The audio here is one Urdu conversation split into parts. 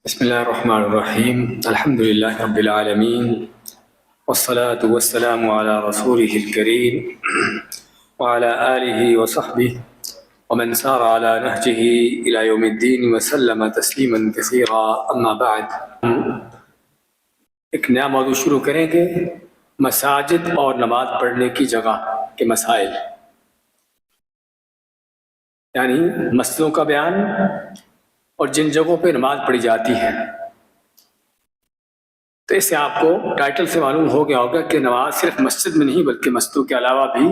بسم الله الرحمن الرحيم الحمد لله رب العالمين والصلاة والسلام على رسوله الكريم وعلى آله وصحبه ومن سار على نهجه إلى يوم الدين وسلم تسليما كثيرا أما بعد. ایک نیا موضوع شروع کریں گے، مساجد اور نماز پڑھنے کی جگہ کے مسائل، یعنی مسجدوں کا بیان اور جن جگہوں پہ نماز پڑھی جاتی ہے. تو اس سے آپ کو ٹائٹل سے معلوم ہو گیا ہوگا کہ نماز صرف مسجد میں نہیں بلکہ مسجدوں کے علاوہ بھی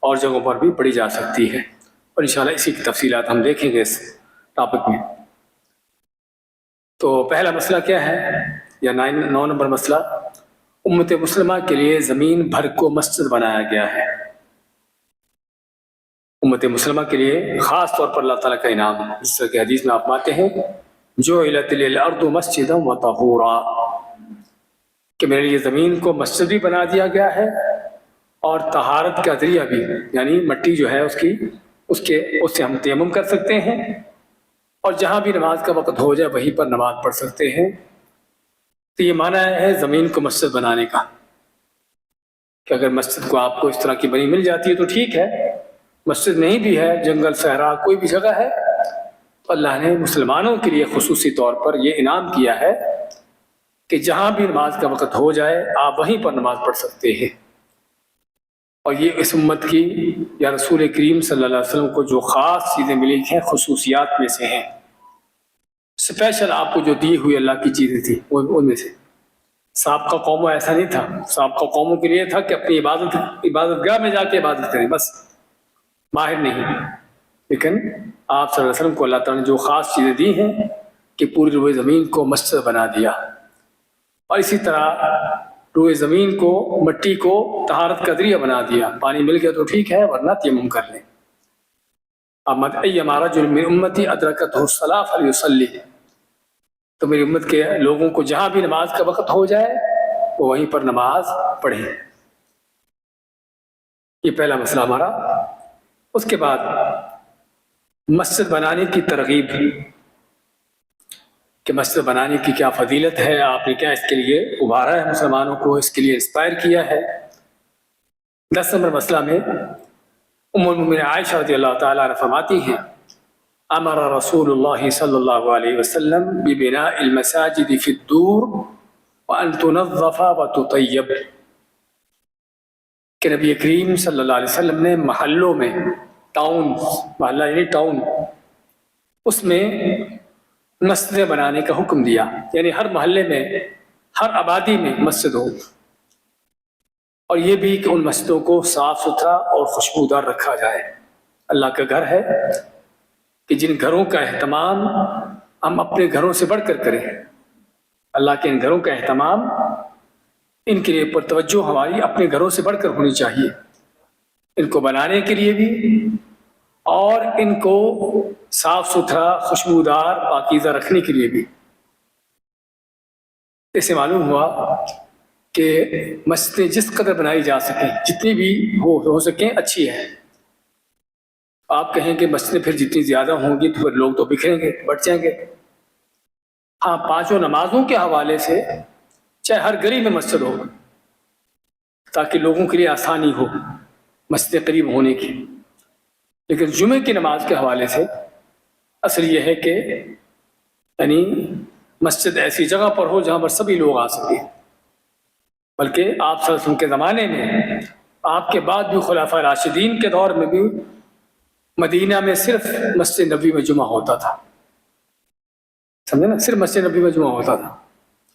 اور جگہوں پر بھی پڑھی جا سکتی ہے، اور انشاءاللہ اسی کی تفصیلات ہم دیکھیں گے اس ٹاپک میں. تو پہلا مسئلہ کیا ہے، یا 9 نمبر مسئلہ، امت مسلمہ کے لیے زمین بھر کو مسجد بنایا گیا ہے. امت مسلمہ کے لیے خاص طور پر اللہ تعالیٰ کا انعام، جس طرح کہ حدیث میں آپ پاتے ہیں جعلت الارض مسجدا وطہورا، کہ میرے لیے زمین کو مسجد بھی بنا دیا گیا ہے اور طہارت کا ذریعہ بھی، یعنی مٹی جو ہے اس سے ہم تیمم کر سکتے ہیں اور جہاں بھی نماز کا وقت ہو جائے وہیں پر نماز پڑھ سکتے ہیں. تو یہ معنی ہے زمین کو مسجد بنانے کا، کہ اگر مسجد کو آپ کو اس طرح کی بنی مل جاتی ہے تو ٹھیک ہے، مسجد نہیں بھی ہے، جنگل صحرا کوئی بھی جگہ ہے، تو اللہ نے مسلمانوں کے لیے خصوصی طور پر یہ انعام کیا ہے کہ جہاں بھی نماز کا وقت ہو جائے آپ وہیں پر نماز پڑھ سکتے ہیں. اور یہ اس امت کی یا رسول کریم صلی اللہ علیہ وسلم کو جو خاص چیزیں ملی ہیں خصوصیات میں سے ہیں، اسپیشل آپ کو جو دی ہوئی اللہ کی چیزیں تھیں ان میں سے. سابقہ قوموں ایسا نہیں تھا، سابقہ قوموں کے لیے تھا کہ اپنی عبادت گاہ میں جا کے عبادت کریں، بس ماہر نہیں. لیکن آپ صلی اللہ علیہ وسلم کو اللہ تعالیٰ نے جو خاص چیزیں دی ہیں کہ پوری روئے زمین کو مسجد بنا دیا، اور اسی طرح روئے زمین کو مٹی کو طہارت کا ذریعہ بنا دیا. پانی مل گیا تو ٹھیک ہے، ورنہ تیمم کر لیں. ایما رجل من امتی ادرکتہ الصلاۃ فلیصلی، تو میری امت کے لوگوں کو جہاں بھی نماز کا وقت ہو جائے وہ وہیں پر نماز پڑھیں. یہ پہلا مسئلہ ہمارا. اس کے بعد مسجد بنانے کی ترغیب، کہ مسجد بنانے کی کیا فضیلت ہے، آپ نے کیا اس کے لیے ابھارا ہے، مسلمانوں کو اس کے لیے انسپائر کیا ہے. 10 نمبر مسئلہ میں ام المؤمنین عائشہ رضی اللہ تعالیٰ عنہ فرماتی ہیں امر رسول اللہ صلی اللہ علیہ وسلم ببناء المساجد فی الدور وان تنظف وتطیب، کہ نبی کریم صلی اللہ علیہ وسلم نے محلوں میں، ٹاؤن، محلہ یعنی ٹاؤن، اس میں مسجدیں بنانے کا حکم دیا، یعنی ہر محلے میں، ہر آبادی میں مسجد ہو، اور یہ بھی کہ ان مسجدوں کو صاف ستھرا اور خوشبودار رکھا جائے. اللہ کا گھر ہے کہ جن گھروں کا اہتمام ہم اپنے گھروں سے بڑھ کر کریں، اللہ کے ان گھروں کا اہتمام، ان کے لیے پر توجہ ہماری اپنے گھروں سے بڑھ کر ہونی چاہیے، ان کو بنانے کے لیے بھی اور ان کو صاف ستھرا خوشبودار پاکیزہ رکھنے کے لیے بھی. اس سے معلوم ہوا کہ مسجدیں جس قدر بنائی جا سکیں، جتنی بھی ہو سکیں اچھی ہے. آپ کہیں کہ مسجدیں پھر جتنی زیادہ ہوں گی تو پھر لوگ تو بکھریں گے، بٹ جائیں گے. ہاں، 5 نمازوں کے حوالے سے چاہے ہر گلی میں مسجد ہو، تاکہ لوگوں کے لیے آسانی ہو مسجد قریب ہونے کی. لیکن جمعے کی نماز کے حوالے سے اصل یہ ہے کہ یعنی مسجد ایسی جگہ پر ہو جہاں پر سبھی لوگ آ سکیں. بلکہ آپ صلی اللہ علیہ وسلم کے زمانے میں، آپ کے بعد بھی خلفاء راشدین کے دور میں بھی مدینہ میں صرف مسجد نبوی میں جمعہ ہوتا تھا. سمجھے نا، صرف مسجد نبوی میں جمعہ ہوتا تھا.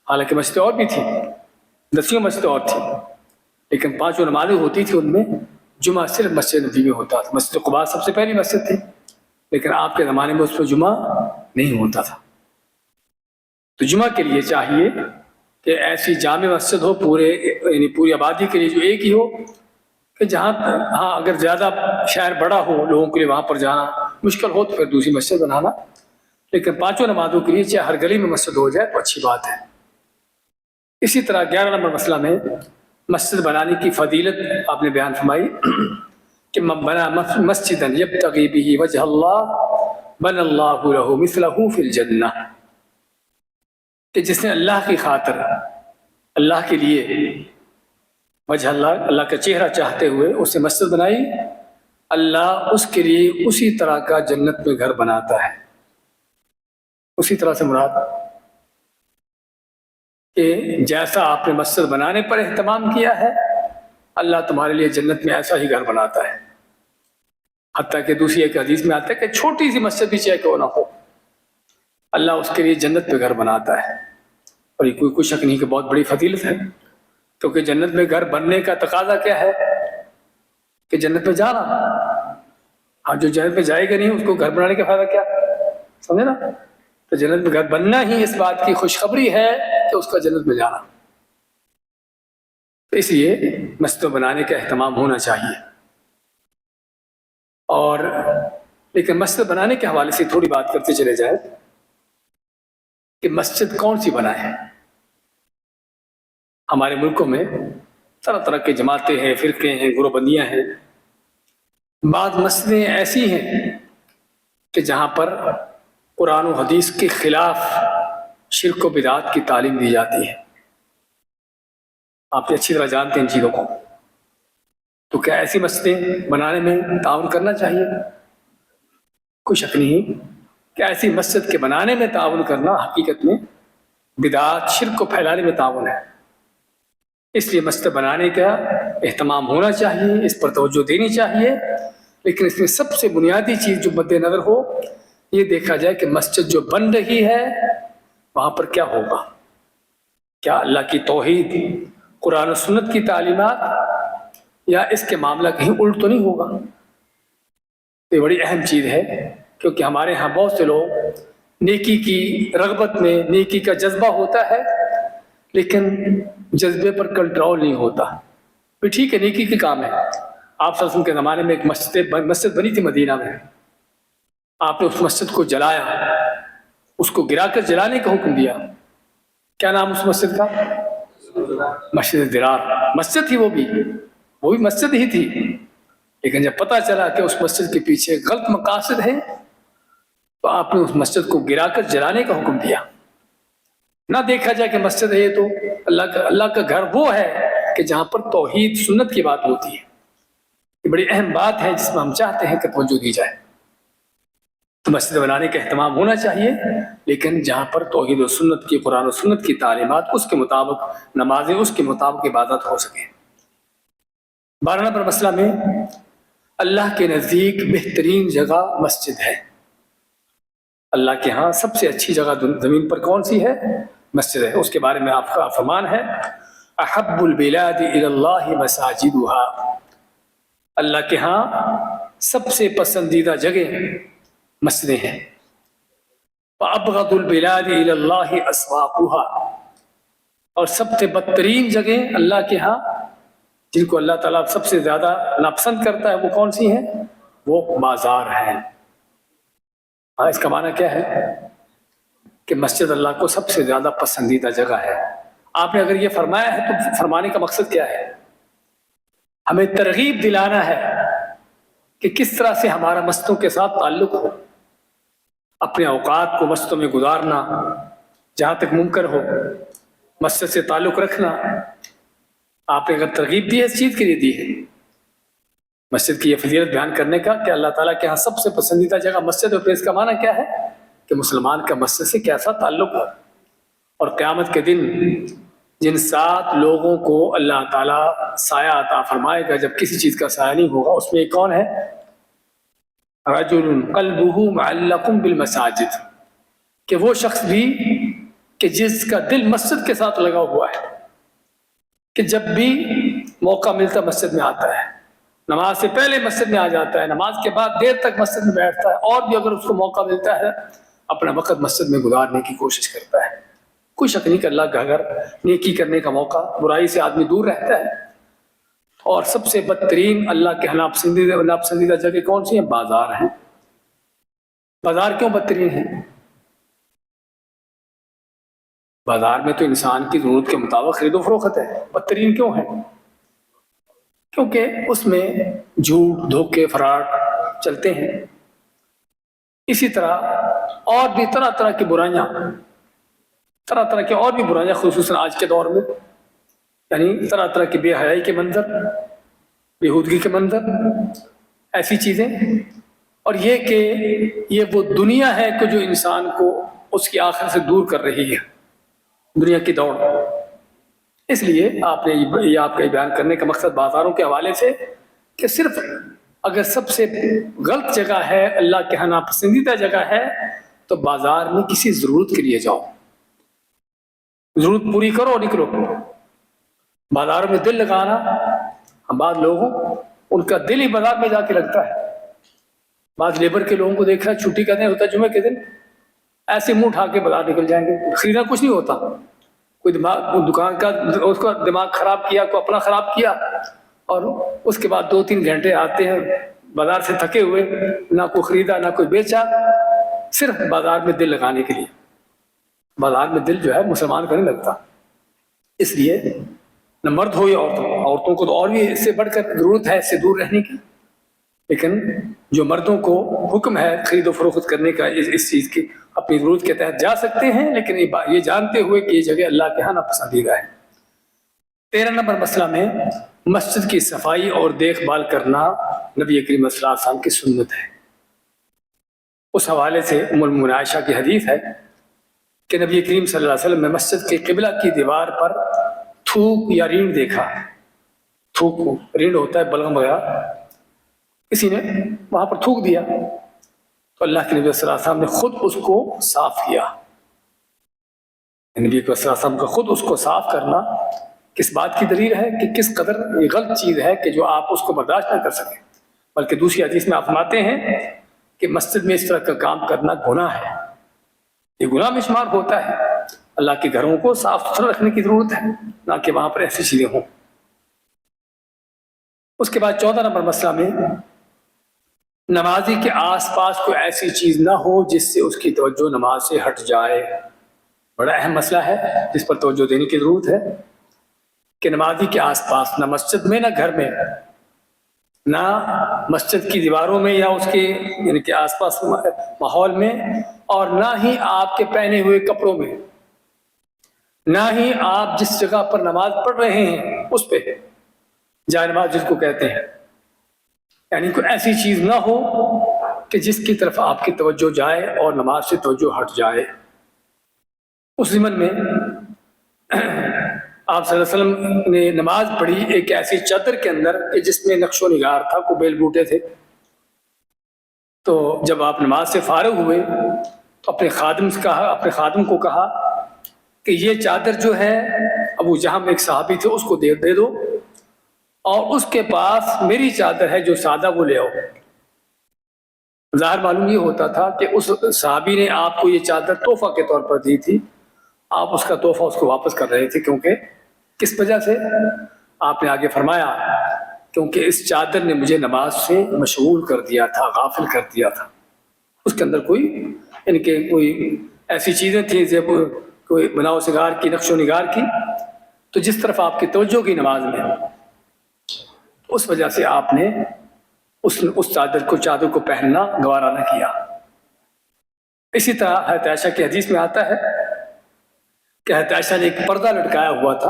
حالانکہ مسجد اور بھی تھی، 10 مسجد اور تھی، لیکن 5 نمازیں ہوتی تھی، ان میں جمعہ صرف مسجد نبوی میں ہوتا تھا. مسجد قباء سب سے پہلی مسجد تھی، لیکن آپ کے زمانے میں اس پر جمعہ نہیں ہوتا تھا. تو جمعہ کے لیے چاہیے کہ ایسی جامع مسجد ہو یعنی پوری آبادی کے لیے جو ایک ہی ہو، کہ جہاں ہاں اگر زیادہ شہر بڑا ہو لوگوں کے لیے وہاں پر جانا مشکل ہو تو پھر دوسری مسجد بنانا، لیکن 5 نمازوں کے لیے چاہے ہر گلی میں مسجد ہو جائے تو اچھی بات ہے. اسی طرح 11 نمبر مسئلہ میں مسجد بنانے کی فضیلت آپ نے بیان فرمائی کہ من بنا مسجدا یبتغی بہ وجہ اللہ بنى اللہ لہ مثلہ فی الجنہ، کہ جس نے اللہ کی خاطر، اللہ کے لیے، وجہ اللہ، اللہ کا چہرہ چاہتے ہوئے اسے مسجد بنائی، اللہ اس کے لیے اسی طرح کا جنت میں گھر بناتا ہے۔ اسی طرح سے مراد کہ جیسا آپ نے مسجد بنانے پر اہتمام کیا ہے، اللہ تمہارے لیے جنت میں ایسا ہی گھر بناتا ہے۔ حتیٰ کہ دوسری ایک حدیث میں آتا ہے کہ چھوٹی سی مسجد بھی چاہے کیوں نہ ہو، اللہ اس کے لیے جنت میں گھر بناتا ہے۔ اور یہ کوئی شک نہیں کہ بہت بڑی فضیلت ہے، کیونکہ جنت میں گھر بننے کا تقاضا کیا ہے کہ جنت میں جانا۔ ہاں، جو جنت میں جائے گا نہیں اس کو گھر بنانے کا فائدہ کیا، سمجھے نا؟ تو جنت میں گھر بننا ہی اس بات کی خوشخبری ہے کہ اس کا جنت میں جانا۔ تو اس لیے مسجد بنانے کا اہتمام ہونا چاہیے۔ اور لیکن مسجد بنانے کے حوالے سے تھوڑی بات کرتے چلے جائے کہ مسجد کون سی بنائے۔ ہمارے ملکوں میں طرح طرح کے جماعتیں ہیں، فرقے ہیں، گروہ بندیاں ہیں۔ بعض مسجدیں ایسی ہیں کہ جہاں پر قرآن و حدیث کے خلاف شرک و بدعات کی تعلیم دی جاتی ہے۔ آپ اچھی طرح جانتے ہیں ان چیزوں کو۔ تو کیا ایسی مسجدیں بنانے میں تعاون کرنا چاہیے؟ کوئی شک نہیں کہ ایسی مسجد کے بنانے میں تعاون کرنا حقیقت میں بدعات، شرک کو پھیلانے میں تعاون ہے۔ اس لیے مسجد بنانے کا اہتمام ہونا چاہیے، اس پر توجہ دینی چاہیے، لیکن اس میں سب سے بنیادی چیز جو مد نظر ہو، یہ دیکھا جائے کہ مسجد جو بن رہی ہے وہاں پر کیا ہوگا۔ کیا اللہ کی توحید، قرآن و سنت کی تعلیمات، یا اس کے معاملہ کہیں الٹ تو نہیں ہوگا؟ یہ بڑی اہم چیز ہے، کیونکہ ہمارے ہاں بہت سے لوگ نیکی کی رغبت میں، نیکی کا جذبہ ہوتا ہے، لیکن جذبے پر کنٹرول نہیں ہوتا۔ بھی ٹھیک ہے، نیکی کے کام ہے۔ آپ صلی اللہ علیہ وسلم کے زمانے میں ایک مسجد بنی تھی مدینہ میں، آپ نے اس مسجد کو جلایا، اس کو گرا کر جلانے کا حکم دیا۔ کیا نام اس مسجد کا؟ مسجد درار۔ مسجد تھی وہ بھی مسجد ہی تھی، لیکن جب پتہ چلا کہ اس مسجد کے پیچھے غلط مقاصد ہیں تو آپ نے اس مسجد کو گرا کر جلانے کا حکم دیا۔ نہ دیکھا جائے کہ مسجد ہے یہ تو اللہ کا گھر وہ ہے کہ جہاں پر توحید، سنت کی بات ہوتی ہے۔ یہ بڑی اہم بات ہے جس میں ہم چاہتے ہیں کہ توجہ دی جائے۔ تو مسجد بنانے کا اہتمام ہونا چاہیے، لیکن جہاں پر توحید و سنت کی، قرآن و سنت کی تعلیمات، اس کے مطابق نمازیں، اس کے مطابق عبادت ہو سکیں۔ 12 نمبر مسئلہ میں اللہ کے نزدیک بہترین جگہ مسجد ہے۔ اللہ کے ہاں سب سے اچھی جگہ زمین پر کون سی ہے؟ مسجد ہے۔ اس کے بارے میں آپ کا فرمان ہے احب البلاد الی اللہ مساجدها، اللہ کے ہاں سب سے پسندیدہ جگہ مسجدیں ہیں۔ وابغض البلاد الی اللہ اسواقها، اور سب سے بدترین جگہ اللہ کے ہاں جن کو اللہ تعالیٰ سب سے زیادہ ناپسند کرتا ہے وہ کون سی ہیں؟ وہ بازار ہیں۔ اس کا معنی کیا ہے کہ مسجد اللہ کو سب سے زیادہ پسندیدہ جگہ ہے۔ آپ نے اگر یہ فرمایا ہے تو فرمانے کا مقصد کیا ہے؟ ہمیں ترغیب دلانا ہے کہ کس طرح سے ہمارا مسجدوں کے ساتھ تعلق ہو، اپنے اوقات کو مسجدوں میں گزارنا، جہاں تک ممکن ہو مسجد سے تعلق رکھنا۔ آپ نے اگر ترغیب دی ہے اس چیز کے لیے دی ہے، مسجد کی یہ فضیلت بیان کرنے کا کہ اللہ تعالیٰ کے ہاں سب سے پسندیدہ جگہ مسجد ہے، تو اس کا معنی کیا ہے کہ مسلمان کا مسجد سے کیسا تعلق ہو۔ اور قیامت کے دن جن 7 لوگوں کو اللہ تعالیٰ سایہ عطا فرمائے گا جب کسی چیز کا سایہ نہیں ہوگا، اس میں ایک کون ہے؟ رجل قلبہ معلق بالمساجد، کہ وہ شخص بھی کہ جس کا دل مسجد کے ساتھ لگا ہوا ہے، کہ جب بھی موقع ملتا مسجد میں آتا ہے، نماز سے پہلے مسجد میں آ جاتا ہے، نماز کے بعد دیر تک مسجد میں بیٹھتا ہے، اور بھی اگر اس کو موقع ملتا ہے اپنا وقت مسجد میں گزارنے کی کوشش کرتا ہے۔ کوئی شک نہیں کہ اللہ کا گھر، نیکی کرنے کا موقع، برائی سے آدمی دور رہتا ہے۔ اور سب سے بدترین اللہ کے ناپسندیدہ جگہ کون سی ہیں؟ بازار ہیں۔ بازار کیوں بدترین ہیں؟ بازار میں تو انسان کی ضرورت کے مطابق خرید و فروخت ہے، بدترین کیوں ہے؟ کیونکہ اس میں جھوٹ، دھوکے، فراڈ چلتے ہیں۔ اسی طرح اور بھی طرح طرح کی برائیاں طرح طرح کی اور بھی برائیاں، خصوصاً آج کے دور میں، یعنی طرح طرح کی بے حیائی کے منظر، بےہودگی کے منظر، ایسی چیزیں، اور یہ کہ یہ وہ دنیا ہے کہ جو انسان کو اس کی آخرت سے دور کر رہی ہے، دنیا کی دوڑ۔ اس لیے آپ نے یہ آپ کا بیان کرنے کا مقصد بازاروں کے حوالے سے کہ صرف اگر سب سے غلط جگہ ہے، اللہ کے ہاں ناپسندیدہ جگہ ہے، تو بازار میں کسی ضرورت کے لیے جاؤ، ضرورت پوری کرو اور نکلو۔ بازاروں میں دل لگانا، ہم بعض لوگوں ان کا دل ہی بازار میں جا کے لگتا ہے۔ بعض لیبر کے لوگوں کو دیکھنا، چھٹی کا دن ہوتا ہے جمعے کے دن، ایسے منہ اٹھا کے بازار نکل جائیں گے، خریدنا کچھ نہیں ہوتا، کوئی دکان کا اس کا دماغ خراب کیا، کوئی اپنا خراب کیا، اور اس کے بعد 2-3 گھنٹے آتے ہیں بازار سے تھکے ہوئے، نہ کوئی خریدا نہ کوئی بیچا، صرف بازار میں دل لگانے کے لیے۔ بازار میں دل جو ہے مسلمان کا نہیں لگتا۔ اس لیے نہ مرد ہو یا عورتوں کو تو اور بھی اس سے بڑھ کر ضرورت ہے اس سے دور رہنے کی، لیکن جو مردوں کو حکم ہے خرید و فروخت کرنے کا، اس چیز کی اپنی ضرورت کے تحت جا سکتے ہیں، لیکن یہ جانتے ہوئے کہ یہ جگہ اللہ کے ہاں ناپسندیدہ ہے۔ 13 نمبر مسئلہ میں مسجد کی صفائی اور دیکھ بھال کرنا نبی کریم صلی اللہ علیہ وسلم کی سنت ہے۔ اس حوالے سے ام المؤمنین عائشہ کی حدیث ہے کہ نبی کریم صلی اللہ علیہ وسلم نے مسجد کے قبلہ کی دیوار پر تھوک یا رینڈ دیکھا۔ تھوک رینڈ ہوتا ہے بلغم وغیرہ، کسی نے وہاں پر تھوک دیا تو اللہ کے نبی صلی اللہ علیہ وسلم نے خود اس کو صاف کیا۔ نبی صلی اللہ علیہ وسلم کا خود اس کو صاف کرنا کس بات کی دلیل ہے کہ کس قدر یہ غلط چیز ہے کہ جو آپ اس کو برداشت نہ کر سکیں، بلکہ دوسری حدیث میں آپ فرماتے ہیں کہ مسجد میں اس طرح کا کام کرنا گناہ ہے، یہ گناہ میں شمار ہوتا ہے۔ اللہ کے گھروں کو صاف ستھرا رکھنے کی ضرورت ہے، نہ کہ وہاں پر ایسی چیزیں ہوں۔ اس کے بعد 14 نمبر مسئلہ میں نمازی کے آس پاس کوئی ایسی چیز نہ ہو جس سے اس کی توجہ نماز سے ہٹ جائے۔ بڑا اہم مسئلہ ہے جس پر توجہ دینے کی ضرورت ہے کہ نمازی کے آس پاس، نہ مسجد میں نہ گھر میں، نہ مسجد کی دیواروں میں یا اس کے یعنی کہ آس پاس ماحول میں، اور نہ ہی آپ کے پہنے ہوئے کپڑوں میں، نہ ہی آپ جس جگہ پر نماز پڑھ رہے ہیں اس پہ، جائے نماز جس کو کہتے ہیں، یعنی کوئی ایسی چیز نہ ہو کہ جس کی طرف آپ کی توجہ جائے اور نماز سے توجہ ہٹ جائے۔ اس ضمن میں آپ صلی اللہ علیہ وسلم نے نماز پڑھی ایک ایسی چادر کے اندر کہ جس میں نقش و نگار تھا، کو بیل بوٹے تھے۔ تو جب آپ نماز سے فارغ ہوئے تو اپنے خادم کو کہا کہ یہ چادر جو ہے ابو جہم ایک صحابی تھے اس کو دے دو، اور اس کے پاس میری چادر ہے جو سادہ وہ لے آؤ۔ ظاہر معلوم یہ ہوتا تھا کہ اس صحابی نے آپ کو یہ چادر تحفہ کے طور پر دی تھی، آپ اس کا تحفہ اس کو واپس کر رہے تھے، کیونکہ کس وجہ سے؟ آپ نے آگے فرمایا کیونکہ اس چادر نے مجھے نماز سے مشغول کر دیا تھا، غافل کر دیا تھا۔ اس کے اندر کوئی ان کے کوئی ایسی چیزیں تھیں کوئی بناؤ سنگار کی، نقش و نگار کی، تو جس طرف آپ کی توجہ کی نماز میں، اس وجہ سے آپ نے اس چادر کو پہننا گوارا نہ کیا۔ اسی طرح حضرت عائشہ کی حدیث میں آتا ہے کہ حضرت عائشہ نے ایک پردہ لٹکایا ہوا تھا،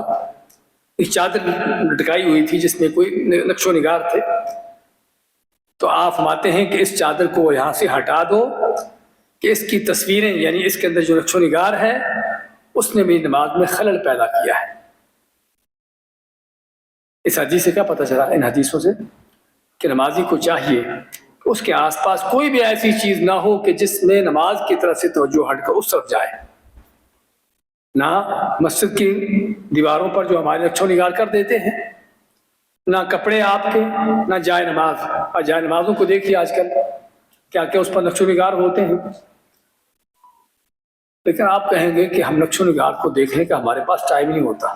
ایک چادر لٹکائی ہوئی تھی جس میں کوئی نقش و نگار تھے، تو آپ فرماتے ہیں کہ اس چادر کو یہاں سے ہٹا دو کہ اس کی تصویریں یعنی اس کے اندر جو نقش و نگار ہے اس نے میری نماز میں خلل پیدا کیا ہے۔ اس حدیث سے کیا پتہ چلا؟ ان حدیثوں سے کہ نمازی کو چاہیے کہ اس کے آس پاس کوئی بھی ایسی چیز نہ ہو کہ جس میں نماز کی طرف سے توجہ ہٹ کر اس طرف جائے۔ نہ مسجد کی دیواروں پر جو ہمارے نقش و نگار کر دیتے ہیں، نہ کپڑے آپ کے، نہ جائے نماز۔ اور جائے نمازوں کو دیکھیے آج کل کیا کیا اس پر نقش و نگار ہوتے ہیں، لیکن آپ کہیں گے کہ ہم نقش و نگار کو دیکھنے کا ہمارے پاس ٹائم نہیں ہوتا۔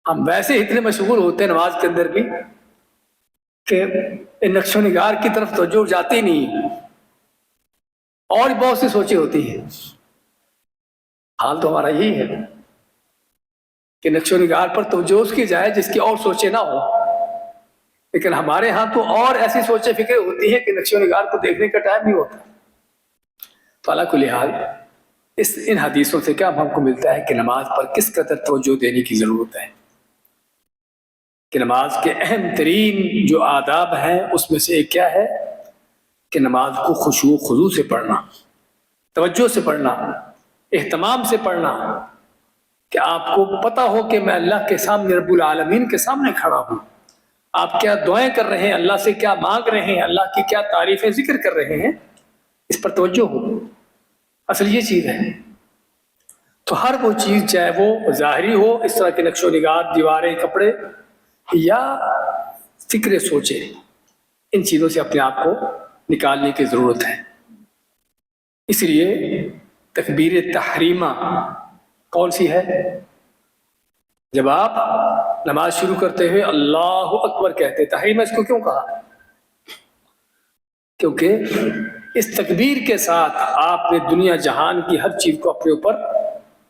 ہم ویسے اتنے مشغول ہوتے ہیں نماز کے اندر بھی کہ ان نقش و نگار کی طرف توجہ جاتی نہیں، اور بہت سی سوچیں ہوتی ہیں۔ حال تو ہمارا یہی ہے کہ نقش و نگار پر توجہ اس کی جائے جس کی اور سوچیں نہ ہو، لیکن ہمارے ہاں تو اور ایسی سوچیں فکر ہوتی ہیں کہ نقش و نگار کو دیکھنے کا ٹائم نہیں ہوتا۔ تو علی کل حال ان حدیثوں سے کیا ہم کو ملتا ہے کہ نماز پر کس قدر توجہ دینے کی ضرورت ہے، کہ نماز کے اہم ترین جو آداب ہیں اس میں سے ایک کیا ہے کہ نماز کو خشوع و خضوع سے پڑھنا، توجہ سے پڑھنا، اہتمام سے پڑھنا، کہ آپ کو پتہ ہو کہ میں اللہ کے سامنے، رب العالمین کے سامنے کھڑا ہوں، آپ کیا دعائیں کر رہے ہیں، اللہ سے کیا مانگ رہے ہیں، اللہ کی کیا تعریفیں ذکر کر رہے ہیں، اس پر توجہ ہو۔ اصل یہ چیز ہے۔ تو ہر وہ چیز چاہے وہ ظاہری ہو، اس طرح کے نقش و نگار، دیواریں، کپڑے، یا فکر سوچے، ان چیزوں سے اپنے آپ کو نکالنے کی ضرورت ہے۔ اس لیے تکبیر تحریمہ کون سی ہے؟ جب آپ نماز شروع کرتے ہوئے اللہ اکبر کہتے، تحریمہ اس کو کیوں کہا؟ کیونکہ اس تکبیر کے ساتھ آپ نے دنیا جہان کی ہر چیز کو اپنے اوپر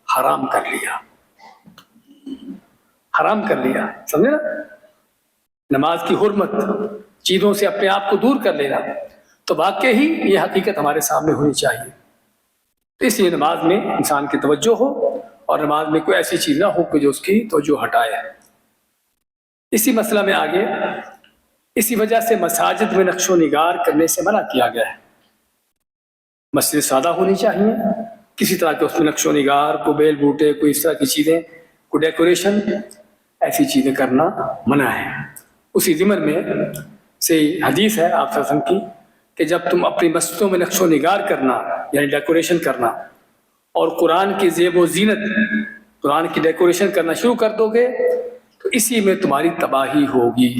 حرام کر لیا، حرام کر لیا، سمجھے نا؟ نماز کی حرمت، چیزوں سے اپنے آپ کو دور کر لینا، تو واقعی ہی یہ حقیقت ہمارے سامنے ہونی چاہیے۔ تو اس لیے نماز میں انسان کی توجہ ہو، اور نماز میں کوئی ایسی چیز نہ ہو کہ جو اس کی توجہ ہٹائے۔ اسی مسئلہ میں آگے، اسی وجہ سے مساجد میں نقش و نگار کرنے سے منع کیا گیا ہے۔ مسجد سادہ ہونی چاہیے، کسی طرح کے اس میں نقش و نگار، کوئی بیل بوٹے، کوئی اس طرح کی چیزیں، کوئی ڈیکوریشن، ایسی چیزیں کرنا منع ہے۔ اسی ضمن میں سے حدیث ہے آپ صلی اللہ علیہ وسلم کی کہ جب تم اپنی مسجدوں میں نقش و نگار کرنا، یعنی ڈیکوریشن کرنا، اور قرآن کی زیب و زینت، قرآن کی ڈیکوریشن کرنا شروع کر دو گے تو اسی میں تمہاری تباہی ہوگی۔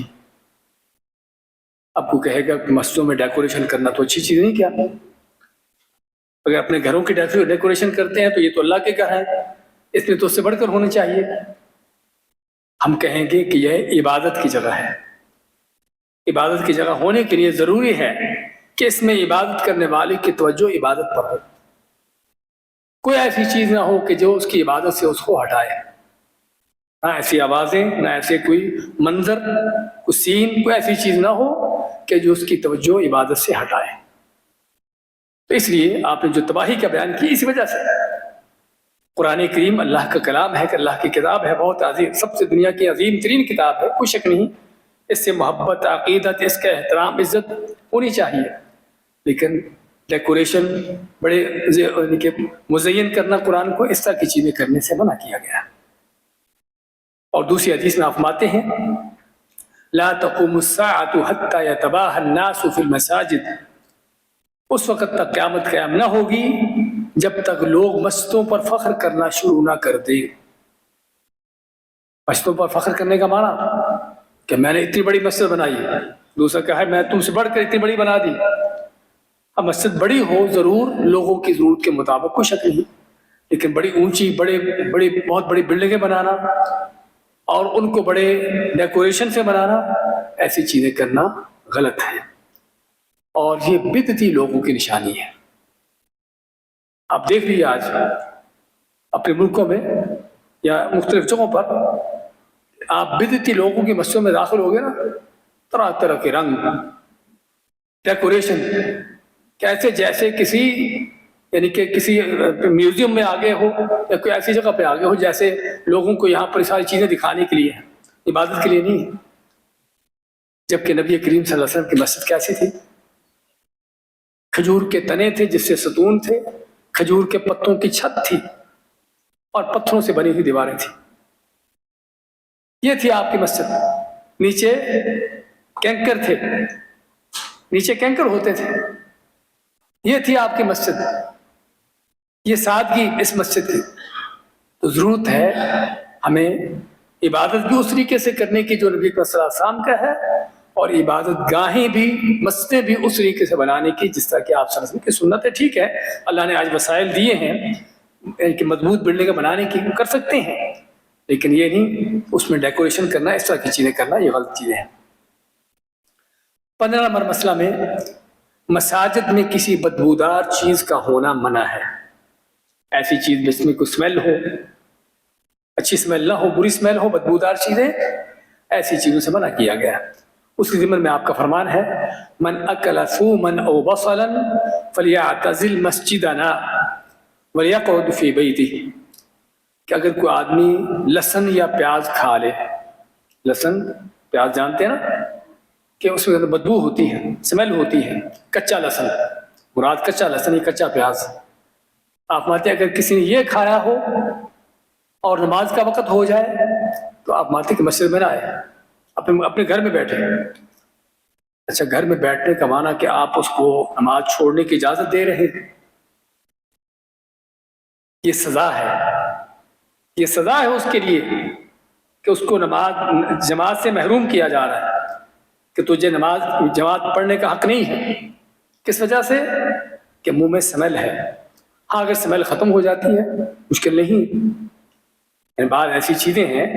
اب کو کہے گا کہ مسجدوں میں ڈیکوریشن کرنا تو اچھی چیز نہیں کیا؟ اگر اپنے گھروں کی ڈیکوریشن کرتے ہیں تو یہ تو اللہ کے گھر ہے، اس میں تو اس سے بڑھ کر ہونا چاہیے۔ ہم کہیں گے کہ یہ عبادت کی جگہ ہے، عبادت کی جگہ ہونے کے لیے ضروری ہے کہ اس میں عبادت کرنے والے کی توجہ عبادت پر ہو، کوئی ایسی چیز نہ ہو کہ جو اس کی عبادت سے اس کو ہٹائے، نہ ایسی آوازیں، نہ ایسے کوئی منظر، کوئی سین، کوئی ایسی چیز نہ ہو کہ جو اس کی توجہ عبادت سے ہٹائے۔ تو اس لیے آپ نے جو تباہی کا بیان کی، اسی وجہ سے قرآن کریم اللہ کا کلام ہے، کہ اللہ کی کتاب ہے، بہت عظیم، سب سے دنیا کی عظیم ترین کتاب ہے، کوئی شک نہیں، اس سے محبت، عقیدت، اس کا احترام، عزت ہونی چاہیے۔ لیکن ڈیکوریشن، بڑے مزین کرنا قرآن کو، اس طرح کی چیزیں کرنے سے منع کیا گیا ہے۔ اور دوسری حدیث میں آپ فرماتے ہیں لا تقوم الساعة حتى يتباهى الناس في المساجد، اس وقت تک قیامت قائم نہ ہوگی جب تک لوگ مسجدوں پر فخر کرنا شروع نہ کر دیں۔ مسجدوں پر فخر کرنے کا معنی کہ میں نے اتنی بڑی مسجد بنائی ہے، دوسرا کہا ہے میں تم سے بڑھ کر اتنی بڑی بنا دی۔ اب مسجد بڑی ہو ضرور، لوگوں کی ضرورت کے مطابق، کوئی شک نہیں، لیکن بڑی اونچی، بہت بڑی بلڈنگیں بنانا اور ان کو بڑے ڈیکوریشن سے بنانا، ایسی چیزیں کرنا غلط ہے، اور یہ بدعتی لوگوں کی نشانی ہے۔ آپ دیکھ لیجیے آج اپنے ملکوں میں یا مختلف جگہوں پر، آپ بدعتی لوگوں کی مسجدوں میں داخل ہو گئے نا، طرح طرح کے رنگ، ڈیکوریشن، کیسے جیسے کسی میوزیم میں آگے ہو یا کوئی ایسی جگہ پہ آگے ہو، جیسے لوگوں کو یہاں پر ساری چیزیں دکھانے کے لیے ہیں، عبادت کے لیے نہیں۔ جبکہ نبی کریم صلی اللہ علیہ وسلم کی مسجد کیسی تھی؟ کھجور کے تنے تھے جس سے ستون تھے، کھجور کے پتوں کی چھت تھی، اور پتھروں سے بنی ہوئی دیواریں تھیں۔ یہ تھی آپ کی مسجد۔ نیچے کینکر تھے، نیچے کینکر ہوتے تھے۔ یہ تھی آپ کی مسجد، یہ سادگی اس مسجد کی۔ تو ضرورت ہے ہمیں عبادت بھی اس طریقے سے کرنے کی جو نبی صلی اللہ علیہ وسلم کا ہے، اور عبادت گاہیں بھی، مسجدیں بھی اس طریقے سے بنانے کی جس طرح کہ آپ صلی اللہ علیہ وسلم کی سنت ہے۔ ٹھیک ہے، اللہ نے آج وسائل دیے ہیں کہ مضبوط بلڈنگیں بنانے کی، کر سکتے ہیں، لیکن یہ نہیں اس میں ڈیکوریشن کرنا، اس طرح کی چیزیں کرنا، یہ غلط چیزیں ہیں۔ 15 نمبر مسئلہ میں، مساجد میں کسی بدبودار چیز کا ہونا منع ہے۔ ایسی چیز جس میں کوئی اسمیل ہو، اچھی اسمیل نہ ہو، بری اسمیل ہو، بدبودار چیزیں، ایسی چیزوں سے منع کیا گیا۔ اس کے ضمن میں آپ کا فرمان ہے من اکل ثوما او بصلا فلیعتزل مسجدنا، وَلْيَقْعُدْ فِي بَيْتِهِ، کہ اگر کوئی آدمی لہسن یا پیاز کھا لے، لہسن پیاز جانتے ہیں نا کہ اس میں بدبو ہوتی ہے، اسمیل ہوتی ہے، کچا لہسن، مراد کچا لہسن یا کچا پیاز، آپ مانتے ہیں اگر کسی نے یہ کھایا ہو اور نماز کا وقت ہو جائے تو آپ مانتے کہ مسجد میں نہ آئے، اپنے گھر میں بیٹھے۔ اچھا، گھر میں بیٹھنے کا معنی کہ آپ اس کو نماز چھوڑنے کی اجازت دے رہے ہیں، یہ سزا ہے، یہ سزا ہے اس کے لیے کہ اس کو نماز جماعت سے محروم کیا جا رہا ہے کہ تجھے نماز جماعت پڑھنے کا حق نہیں ہے۔ کس وجہ سے؟ کہ منہ میں سمیل ہے۔ ہاں اگر سمیل ختم ہو جاتی ہے مشکل نہیں، بعض ایسی چیزیں ہیں